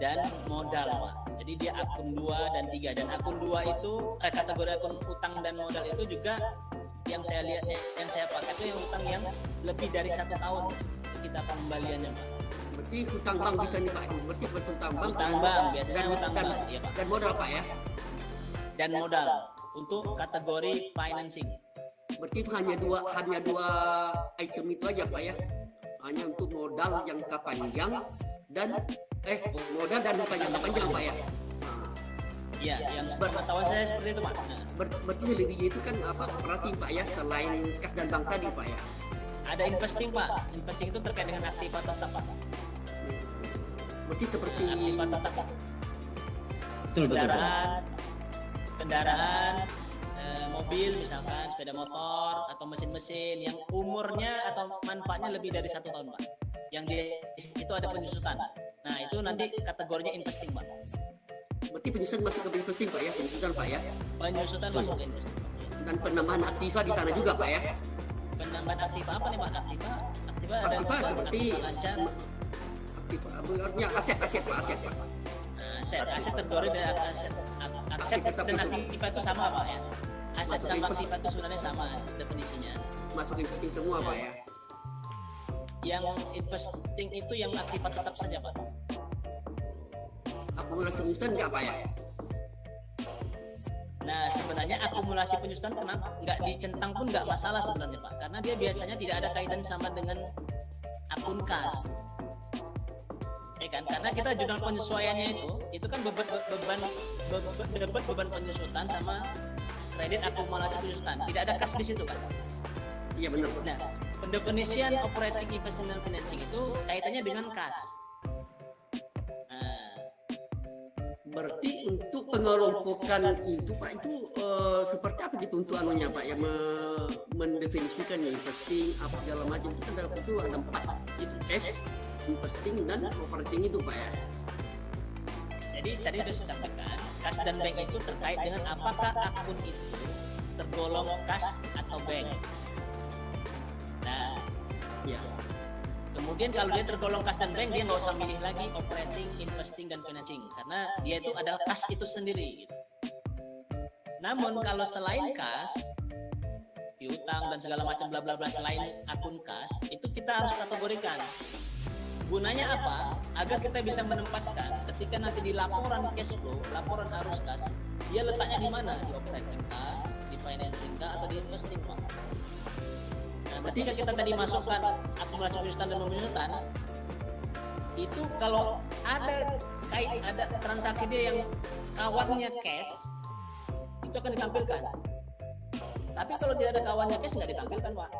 dan modal Pak. Jadi dia akun 2 dan 3, dan akun 2 itu kategori akun utang dan modal itu juga yang saya lihat, yang saya pakai itu yang hutang yang lebih dari 1 tahun kita pengembaliannya Pak. Berarti hutang bank bisa nih Pak. Berarti seperti hutang bank. Hutang bank biasanya hutang bank, iya Pak. Dan modal Pak ya. Dan modal untuk kategori financing. Berarti itu hanya dua item itu aja Pak ya. Hanya untuk modal jangka panjang dan modal dan hutang jangka panjang Pak ya. Iya, yang pengetahuan saya seperti itu Pak. Nah, berarti selebihnya itu kan operatif Pak ya, selain kas dan bank tadi Pak ya. ada investing Pak. Investing itu terkait dengan aktiva tetap Pak. Berarti seperti Aktiva tetap Pak. Betul. Kendaraan, mobil misalkan, sepeda motor atau mesin-mesin yang umurnya atau manfaatnya lebih dari 1 tahun Pak. Yang di situ ada penyusutan. Nah itu nanti kategorinya investing Pak. berarti penyusutan masuk ke investing Pak ya, penyusutan Pak ya. Penyusutan masuk ke investing. Dan penambahan aktiva di sana juga Pak ya. Penambahan aktiva apa nih Pak? Aktiva ada Aktiva seperti aktiva lancar. Aktiva, artinya aset Pak. Aset tergolong dari aset dan aktiva itu sama Pak ya. Aset sama aktiva itu sebenarnya sama definisinya. Masuk investing semua Pak ya. Yang investing itu yang aktiva tetap saja Pak. Akumulasi penyusutan enggak Pak ya? Nah sebenarnya akumulasi penyusutan kenapa nggak dicentang pun nggak masalah sebenarnya Pak, karena dia biasanya tidak ada kaitan sama dengan akun kas, ya kan? Karena kita jurnal penyesuaiannya itu kan beban penyusutan sama kredit akumulasi penyusutan. Tidak ada kas di situ kan? Iya benar. Nah, pendefinisian operating investment and financing itu kaitannya dengan kas. Nah, Berarti untuk pengelompokan itu Pak itu seperti apa gitu untuk anunya Pak yang mendefinisikannya investing apa segala macam itu kan dalam itu ada 4 itu cash, investing dan operating itu Pak ya. jadi tadi sudah saya sampaikan, kas dan bank itu terkait dengan apakah akun itu tergolong kas atau bank. Nah, Ya. kemudian kalau dia tergolong kas dan bank, dia nggak usah milih lagi operating, investing, dan financing karena dia itu adalah kas itu sendiri. Gitu. Namun kalau selain kas, piutang dan segala macam bla bla bla selain akun kas, itu kita harus kategorikan. Gunanya apa? Agar kita bisa menempatkan ketika nanti di laporan cash flow, laporan arus kas, dia letaknya di mana? Di operating kah, di financing kah, atau di investing kah? Nah, ketika kita tadi masukkan akumulasi penyusutan dan penyusutan, itu kalau ada transaksi dia yang kawannya cash, itu akan ditampilkan. Tapi kalau tidak ada kawannya cash nggak ditampilkan, Pak.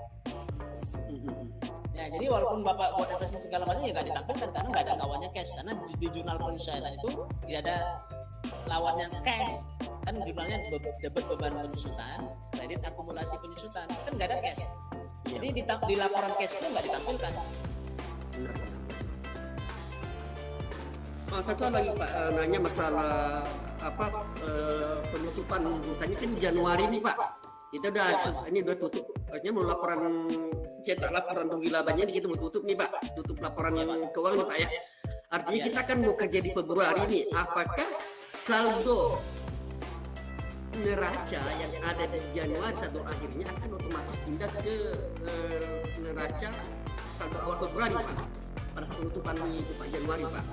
Ya, jadi walaupun Bapak buat investasi segala macam ya nggak ditampilkan karena nggak ada kawannya cash, karena di jurnal penyusutan itu tidak ada lawannya cash, kan jurnalnya debit beban penyusutan, kredit akumulasi penyusutan, kan nggak ada cash. Jadi di laporan cash itu nggak ditampilkan. Satu lagi Pak, nanya masalah penutupan misalnya kan Januari ini Pak, kita ini udah tutup, artinya mau laporan cetak laporan rugi labanya ini kita mau tutup nih Pak, tutup laporan yang keuangan nih Pak ya. Artinya kita kan mau kerja di Februari ini, apakah saldo neraca yang ada di Januari saldo akhirnya akan otomatis pindah ke neraca saldo awal Februari Pak, pada saat penutupan itu Pak Januari Pak.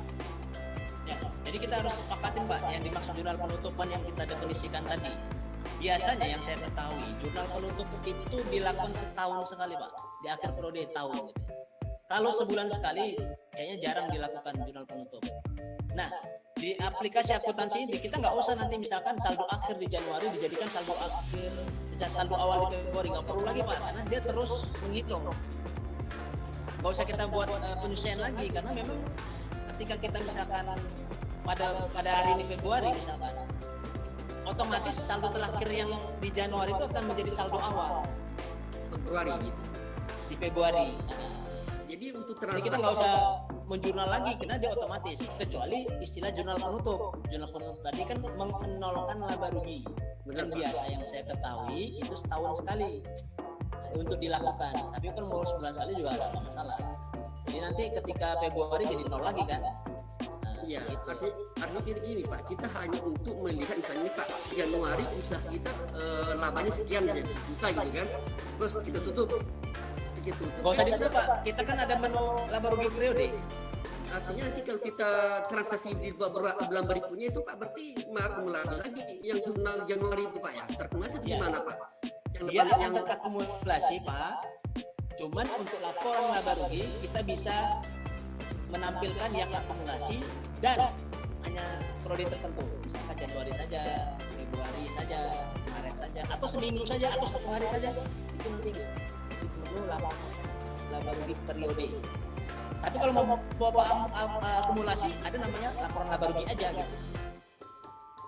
Ya, jadi kita harus sepakatin Pak yang dimaksud jurnal penutupan yang kita definisikan tadi. Biasanya yang saya ketahui jurnal penutup itu dilakukan setahun sekali Pak, di akhir periode tahun. Gitu. Kalau sebulan sekali kayaknya jarang dilakukan jurnal penutup. Nah, di aplikasi akuntansi ini kita nggak usah nanti misalkan saldo akhir di Januari dijadikan saldo awal di Februari, nggak perlu lagi Pak, karena dia terus menghitung. Nggak usah kita buat penyesuaian lagi karena memang ketika kita misalkan pada hari ini Februari misalkan, otomatis saldo terakhir yang di Januari itu akan menjadi saldo awal Februari gitu. di Februari. Jadi untuk Jadi transaksi kita nggak usah menjurnal lagi karena dia otomatis, kecuali istilah jurnal penutup. Jurnal penutup tadi kan menolkan laba rugi. Dan biasa yang saya ketahui itu setahun sekali untuk dilakukan. Tapi kan mau sebulan sekali juga ada masalah. Jadi nanti ketika Februari jadi nol lagi kan. Iya, artinya gini Pak, kita hanya untuk melihat misalnya nih Pak, Januari usaha kita labanya sekian juta gitu kan, terus kita tutup. Gak usah ditutup Pak, kita kan ada menu laba rugi periode. Artinya nanti kalau kita transaksi di bulan berikutnya itu Pak, berarti mengakumulasi lagi yang jurnal Januari itu Pak ya, terkumulasi itu gimana Pak? Dia akan terakumulasi Pak, cuman untuk laporan laba rugi kita bisa menampilkan yang akumulasi dan hanya periode tertentu, misalkan Januari saja, Februari saja, Maret saja, atau seminggu saja, atau 1 hari saja, itu nanti bisa ditunggu laba rugi periode. Tapi kalau mau bawa akumulasi, ada namanya laporan laba rugi aja gitu.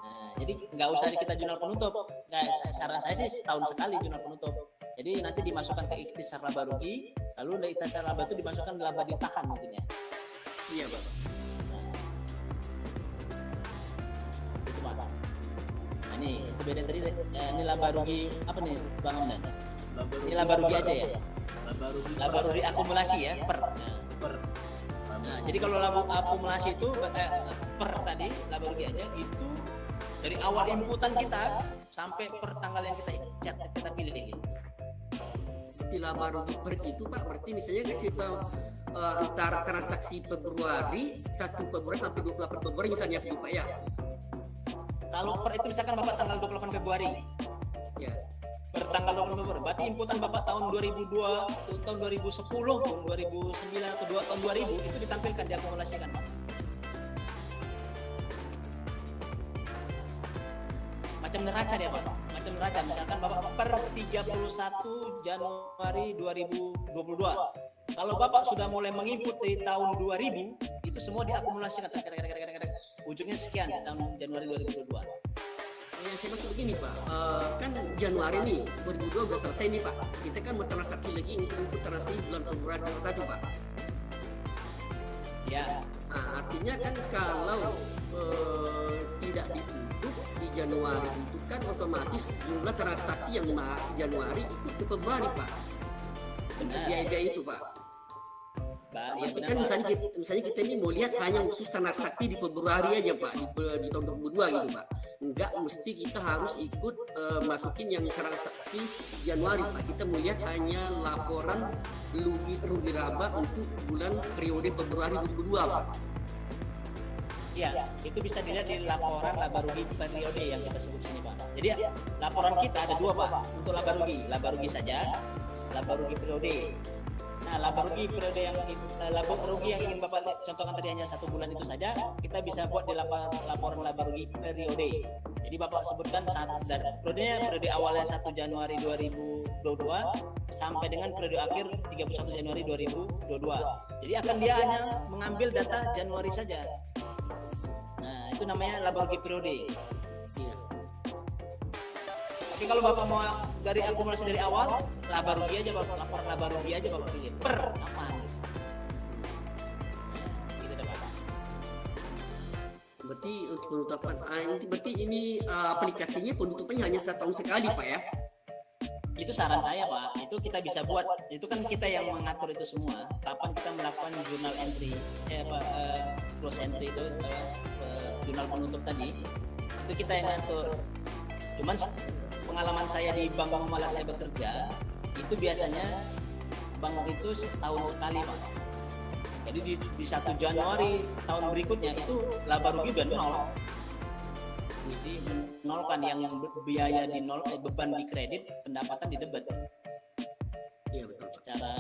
Nah, jadi nggak usah kita jurnal penutup. Nah, saran saya sih setahun sekali jurnal penutup. Jadi nanti dimasukkan ke ikhtisar laba rugi, lalu dari ikhtisar laba itu dimasukkan laba ditahan mungkin ya. Iya Pak. Itu Pak. Nah, itu beda tadi. Ini laba rugi apa nih Bang Hamdan? Ini laba rugi aja ya. Laba rugi akumulasi ya per. Nah, jadi kalau laba akumulasi itu per tadi laba rugi aja itu dari awal inputan kita sampai per tanggal yang kita pilih gitu. Di laba rugi per itu Pak, berarti misalnya kita antara transaksi Februari 1 Februari sampai 28 Februari misalnya Pak ya. Kalau per itu misalkan Bapak tanggal 28 Februari. Ya. Per tanggal 28 Februari. Berarti inputan Bapak tahun 2002, tahun 2010, tahun 2009 atau tahun 2000 itu ditampilkan diakumulasikan Pak. Macam neraca dia Pak. Macam sistem neraca. Misalkan Bapak per 31 Januari 2022. Kalau Bapak sudah mulai menginput dari tahun 2000, itu semua diakumulasikan. Ujungnya sekian tahun Januari 2022. Yang saya maksud begini Pak, kan Januari nih 2012 selesai nih Pak. Kita kan mau transaksi lagi untuk transaksi bulan Februari 2021 Pak. Ya, Nah, artinya kan kalau tidak ditutup di Januari itu kan otomatis jumlah transaksi yang Januari ikut ke Februari Pak. Untuk benar. biaya itu Pak. Iya, Berarti benar, kan Pak. misalnya kita ini mau lihat hanya khusus transaksi di Februari aja Pak, di tahun 2022 gitu Pak. Enggak mesti kita harus ikut masukin yang transaksi Januari Pak. Kita melihat hanya laporan rugi laba untuk bulan periode Februari 2022 Pak. Iya, itu bisa dilihat di laporan laba rugi periode yang kita sebut sini Pak. Jadi laporan kita ada dua Pak untuk laba rugi saja, laba rugi periode. Nah, laba rugi periode laba rugi yang ingin Bapak contohkan tadi hanya 1 bulan itu saja, kita bisa buat di laporan laba rugi periode. Jadi Bapak sebutkan dari periode awalnya 1 Januari 2022 sampai dengan periode akhir 31 Januari 2022. Jadi akan dia hanya mengambil data Januari saja. Nah, itu namanya laba rugi periode. Iya. Tapi kalau Bapak mau dari akumulasi dari awal, laba rugi aja Bapak, laporan laba rugi aja Bapak pilih per apa. Nah, gitu deh Bapak. Berarti untuk penutupan berarti ini aplikasinya penutupannya hanya 1 tahun sekali Pak ya? Itu saran saya Pak, itu kita bisa buat, itu kan kita yang mengatur itu semua. Kapan kita melakukan jurnal entry, close entry itu, jurnal penutup tadi, itu kita yang ngatur. Cuman pengalaman saya di bank Muamalah saya bekerja, itu biasanya bank itu setahun sekali Pak. Jadi di 1 Januari tahun berikutnya itu laba rugi udah nol. Jadi menolkan yang biaya di nol, beban di kredit, pendapatan di debit. Iya betul. Secara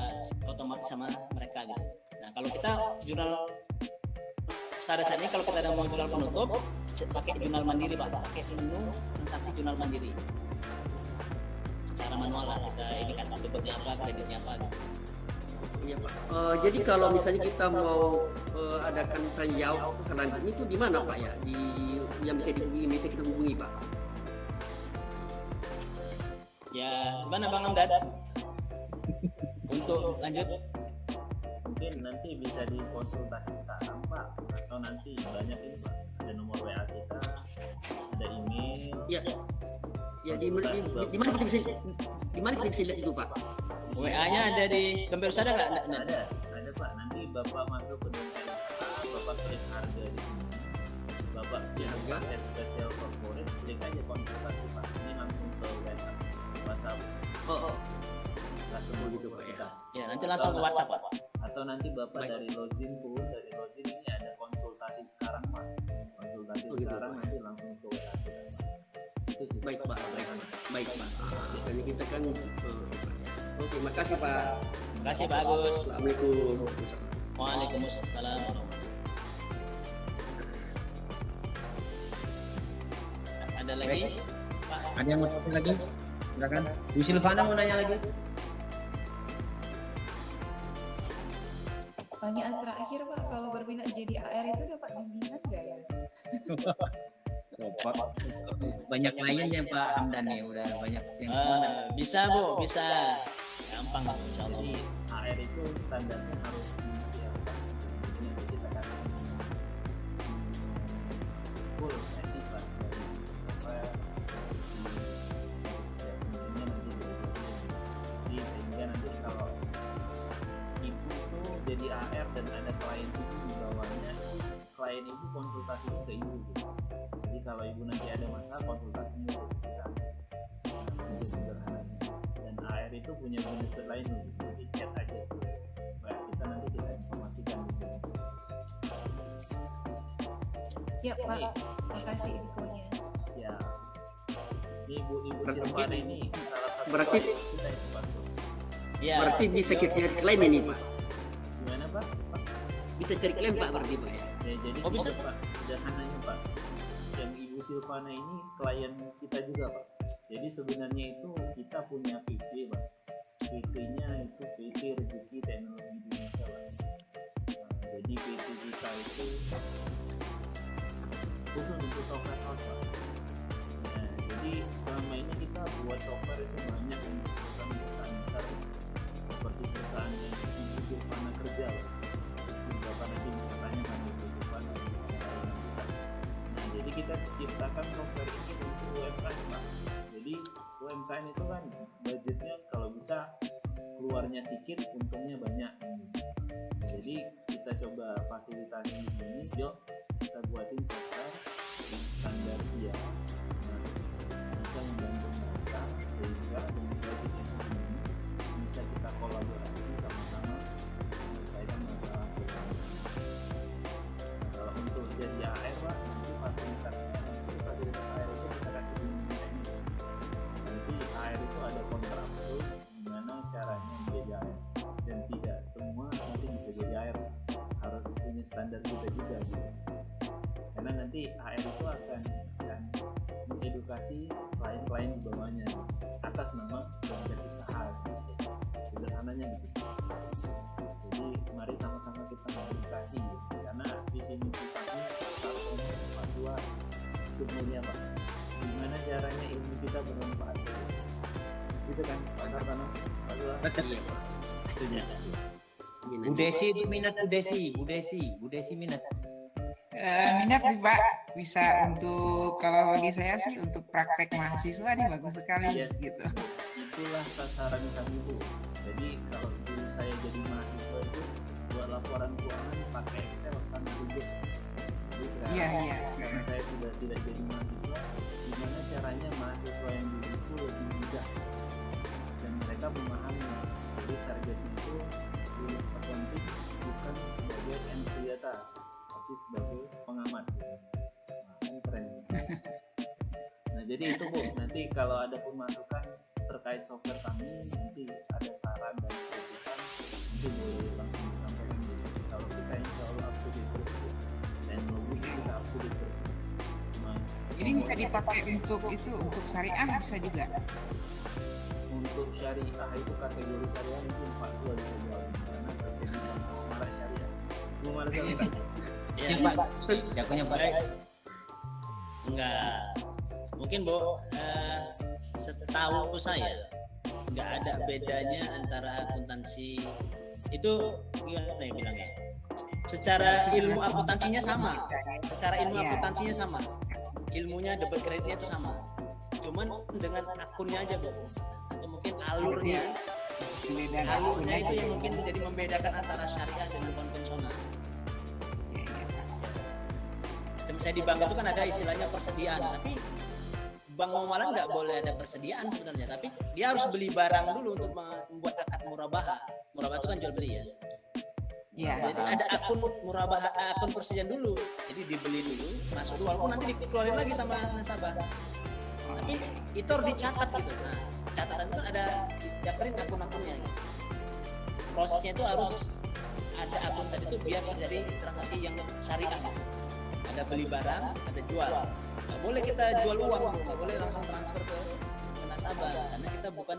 otomatis sama mereka gitu. Nah, kalau kita jurnal seharusnya kalau kita ada mau jurnal penutup, pakai jurnal mandiri Pak, pakai menu transaksi jurnal mandiri. Secara manual lah kita ini kan debitnya apa, kreditnya apa gitu. Iya Pak. Jadi kalau misalnya kita mau adakan tryout selanjutnya itu di mana Pak ya? Di yang bisa kita hubungi Pak. Ya, gimana Bang Amdad? Untuk lanjut, Mungkin nanti bisa dikonsultasi sekarang Pak, atau nanti banyak ini Pak, ada nomor WA kita, ada email. Iya. Ya di mana kita bisa lihat itu Pak? WA-nya ada di dompet ada nggak? Ada Pak. Nanti Bapak masuk ke dompet usaha, Bapak klik harga di sini. Bapak pilih paket spesial corporate, klik aja konsultasi Pak. Ini langsung ke WhatsApp. Oh. Langsung gitu, Pak, ya. Ya, nanti langsung ke WhatsApp Pak. Atau nanti Bapak Baik. dari login pun, dari login ini ada konsultasi sekarang Pak. Konsultasi Oh, gitu, sekarang Pak. nanti langsung ke WA kita. Itu sih. Baik Pak. Baik Pak. Biasanya kita kan oke, makasih Pak. Terima kasih Pak Agus. Assalamualaikum. Waalaikumsalam. Ada lagi? Pak, Ada yang mau tanya lagi? Silakan. Bu Silvana mau nanya lagi? Pertanyaan terakhir Pak, kalau berminat jadi AR itu dapat bimbingan nggak ya? Oh, Pak, banyak lainnya Pak Hamdan nih, udah banyak yang semangat. bisa Bu, bisa. Gampang Pak, insya Allah. Jadi AR itu standarnya harus ya, ini nanti kita kasih full teknik Pak dari intinya nanti jadi sehingga nanti kalau ibu tuh jadi AR dan ada klien itu di bawahnya, klien itu konsultasi ke ibu gitu. Jadi kalau ibu nanti ada masalah konsultasinya ke kita. Itu sederhananya. Dan AR itu punya benefit lain gitu. Jadi chat aja tuh. Baik, kita nanti kita informasikan di sini. Ya Pak, makasih infonya. Ya. Ini ibu Berarti- Silvana ini salah satu berarti- klien kita itu Pak. Ya, Berarti bisa kita klaim ini Pak. Gimana Pak? Bisa cari klaim Pak berarti Pak ya. Ya, jadi Oh, bisa? Pak, sederhananya Pak. Yang Ibu Silvana ini klien kita juga Pak. Jadi sebenarnya itu kita punya PT, Pak. PT-nya itu PT Rezeki Teknologi Indonesia, Pak. Jadi PT kita itu khusus untuk software house, Pak. Nah, jadi selama ini kita buat software itu banyak untuk perusahaan besar seperti perusahaan yang dibutuhkan mana kerja, Pak. Bapak nanti katanya kami dibutuhkan kita. Nah, jadi kita ciptakan software ini untuk UMKM, Pak. Jadi UMKM itu kan budgetnya kalau bisa keluarnya sedikit, untungnya banyak. Jadi kita coba fasilitasi di sini, yuk kita buatin software yang standar dia, bisa membantu mereka sehingga dengan budget yang segini bisa kita kolaborasi sama-sama menyelesaikan masalah bersama. Kalau untuk jadi AR, Pak, nanti fasilitasnya fasilitas AR itu kita kasih di ini. Nanti AR itu ada kontraflow gimana caranya menjadi AR, dan tidak semua nanti bisa jadi AR, harus punya standar kita juga gitu. Karena nanti AR itu akan mengedukasi klien-klien di bawahnya atas nama brand usaha gitu. Sederhananya begitu. Jadi mari sama-sama kita mengedukasi gitu. Karena di sini sifatnya Pak semuanya, Pak. Gimana caranya ilmu kita bermanfaat gitu kan, Pak Sartono, Pak Dua. Betul. Setuju. Bu Desi itu minat, Bu Desi minat. Minat sih Pak, bisa untuk, kalau bagi saya sih untuk praktek mahasiswa nih bagus sekali Yes. gitu. Itulah sasaran kami, Bu. Jadi kalau dulu saya jadi mahasiswa itu buat laporan keuangan pakai Excel sambil duduk. Jadi sekarang Iya. karena saya sudah tidak jadi mahasiswa, gimana caranya mahasiswa yang dulu itu lebih mudah dan mereka memahami. Jadi target itu lulus accounting bukan sebagai entry data, tapi sebagai pengamat. Nah, kan keren. Nah, jadi itu Bu, nanti kalau ada pemasukan terkait software kami, nanti ada saran dan kritikan, nanti boleh langsung disampaikan dulu. Kalau kita insya Allah up to date terus, Bu. Teknologi kita up to date terus. Cuma Ini bisa dipakai untuk itu, untuk syariah bisa juga. untuk syariah itu kategori syariah mungkin Pak Dua bisa jawab, karena terjadi marak syariah. Bu Marak syariah. Ya, Yang Pak, jagonya Pak. enggak. Mungkin Bu, setahu saya nggak ada bedanya antara akuntansi itu, gimana ya bilangnya? Secara ilmu akuntansinya sama. Secara ilmu akuntansinya sama. Ilmunya debit kreditnya itu sama. Cuman dengan akunnya aja, Bu. Atau mungkin alurnya itu yang mungkin jadi membedakan antara syariah dengan konvensional. Saya di bank itu kan ada istilahnya persediaan, tapi bank Muamalah nggak boleh ada persediaan sebenarnya, tapi dia harus beli barang dulu untuk membuat akad murabahah. Murabahah itu kan jual beli ya. Iya. Jadi ada akun murabahah, akun persediaan dulu. Jadi dibeli dulu, masuk dulu, walaupun nanti dikeluarin lagi sama nasabah. Tapi itu harus dicatat gitu. Nah, catatan itu ada didaftarin akun-akunnya. Gitu. Prosesnya itu harus ada akun tadi itu biar terjadi transaksi yang syariah. Gitu. Ada beli barang, ada jual. Nggak boleh kita jual uang, nggak boleh langsung transfer ke nasabah, karena kita bukan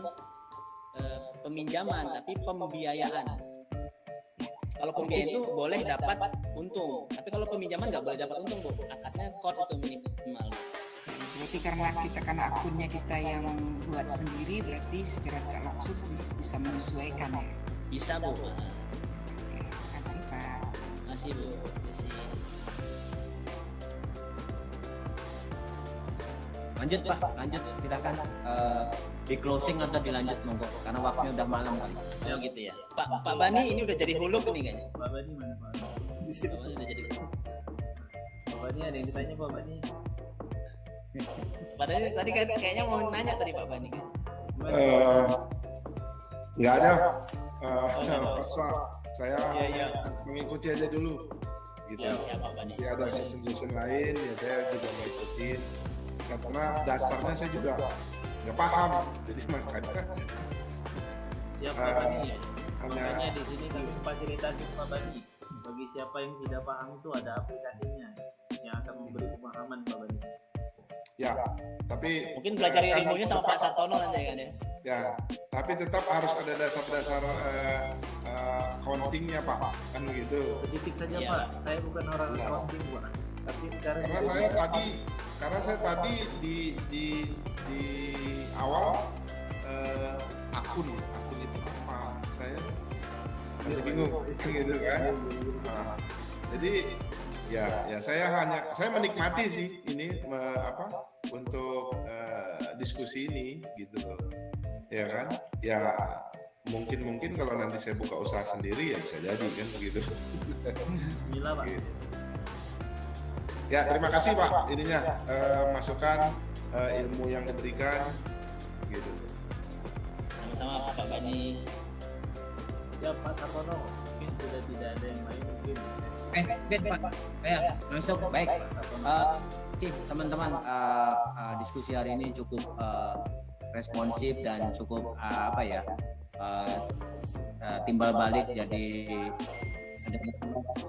peminjaman, tapi pembiayaan. Kalau pembiayaan itu boleh dapat untung, tapi kalau peminjaman nggak boleh dapat untung, Bu. Akadnya core itu minimal. Berarti karena akunnya kita yang buat sendiri, berarti secara tidak langsung bisa menyesuaikan ya. Bisa, Bu. Oke, kasih Pak. Masih, Bu. Masih. Lanjut Pak, lanjut. Silakan di closing atau dilanjut monggo, karena waktunya udah malam kali. Oh gitu ya. Pak Bani ini udah jadi huluk ini kayaknya. Pak Bani mana Pak? Pak Bani udah jadi huluk. Pak Bani ada yang ditanya Pak Bani. Padahal tadi kan kayaknya mau nanya tadi Pak Bani kan. Nggak ada. nggak ada. Pas Pak, saya Iya. mengikuti aja dulu. Gitu. Ya, siapa Bani? Jadi ada season lain, ya saya juga mau ikutin. Karena dasarnya saya juga nggak paham, jadi makanya Siap Pak Bani ya. hanya Makanya di sini kami fasilitasi Pak Bani. Bagi siapa yang tidak paham itu ada aplikasinya yang akan memberi pemahaman Pak Bani. Ya, tapi Mungkin belajar kan- ilmunya sama Pak Sartono nanti kan ya. Ya, tapi tetap harus ada dasar-dasar countingnya Pak, kan begitu. Sedikit saja Iya. Pak, saya bukan orang accounting Pak. Tapi sekarang Karena saya tadi di awal akun itu apa? Saya masih bingung gitu kan. Nah, jadi ya saya menikmati sih ini untuk diskusi ini gitu loh. Ya kan? Ya mungkin kalau nanti saya buka usaha sendiri ya bisa jadi kan begitu. Gila Pak. Gitu. Ya, terima kasih Pak ininya masukan ilmu yang diberikan gitu. Sama-sama Pak Bani. Ya Pak Sartono, mungkin sudah tidak ada yang lain mungkin. Pak, ya masuk baik. Sih teman-teman, diskusi hari ini cukup responsif dan cukup timbal balik, jadi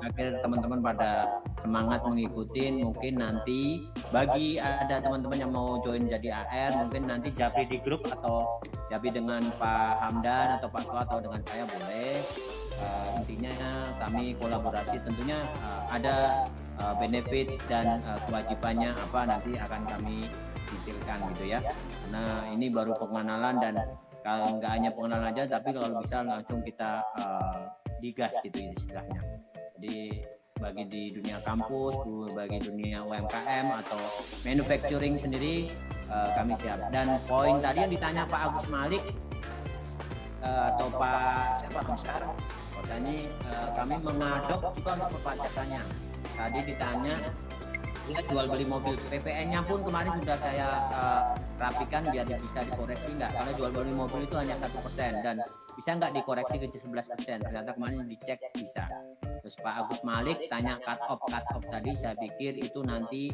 akhir teman-teman pada semangat mengikuti. Mungkin nanti bagi ada teman-teman yang mau join jadi AR, mungkin nanti japri di grup atau japri dengan Pak Hamdan atau Pak Suat atau dengan saya boleh. Intinya kami kolaborasi, tentunya ada benefit dan kewajibannya apa nanti akan kami detailkan gitu ya. Nah ini baru pengenalan, dan kalau nggak hanya pengenalan aja, tapi kalau bisa langsung kita digas gitu istilahnya. Jadi bagi di dunia kampus, bagi dunia UMKM atau manufacturing sendiri, kami siap. Dan poin tadi yang ditanya Pak Agus Malik atau Pak siapa Hamsar, ini kami mengadop juga untuk perpajakannya. Tadi ditanya kita jual beli mobil, PPN-nya pun kemarin sudah saya rapikan biar bisa dikoreksi nggak, karena jual beli mobil itu hanya 1% dan bisa nggak dikoreksi ke 11%, ternyata kemarin dicek bisa. Terus Pak Agus Malik tanya cut off tadi, saya pikir itu nanti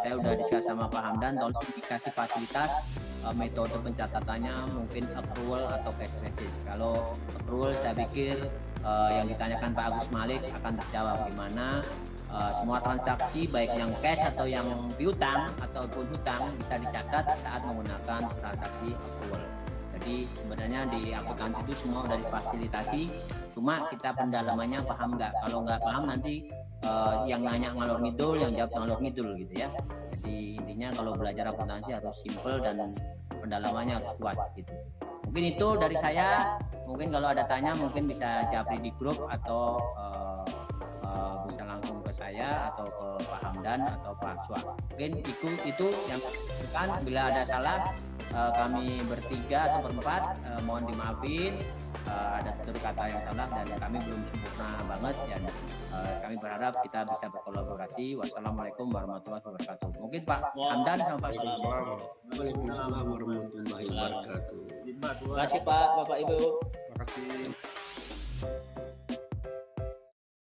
saya udah diskusi sama Pak Hamdan, tolong dikasih fasilitas metode pencatatannya, mungkin accrual atau cash basis. Kalau accrual saya pikir yang ditanyakan Pak Agus Malik akan terjawab, gimana semua transaksi baik yang cash atau yang piutang ataupun hutang bisa dicatat saat menggunakan transaksi accrual. Jadi sebenarnya di akuntansi itu semua sudah difasilitasi, cuma kita pendalamannya paham nggak. Kalau nggak paham nanti yang nanya ngalor ngidul, yang jawab ngalor ngidul gitu ya. Jadi intinya kalau belajar akuntansi harus simple dan pendalamannya harus kuat gitu. Mungkin itu dari saya. Mungkin kalau ada tanya mungkin bisa japri di grup atau bisa langsung ke saya atau ke Pak Hamdan atau Pak Suat. Mungkin itu yang kan, bila ada salah kami bertiga atau berempat mohon dimaafin, ada tutur kata yang salah dan kami belum sempurna banget ya. Kami berharap kita bisa berkolaborasi. Wassalamualaikum warahmatullahi wabarakatuh. Mungkin Pak Hamdan sama Pak Suat. Waalaikumsalam warahmatullahi wabarakatuh. Terima kasih Pak, Bapak Ibu. Terima kasih.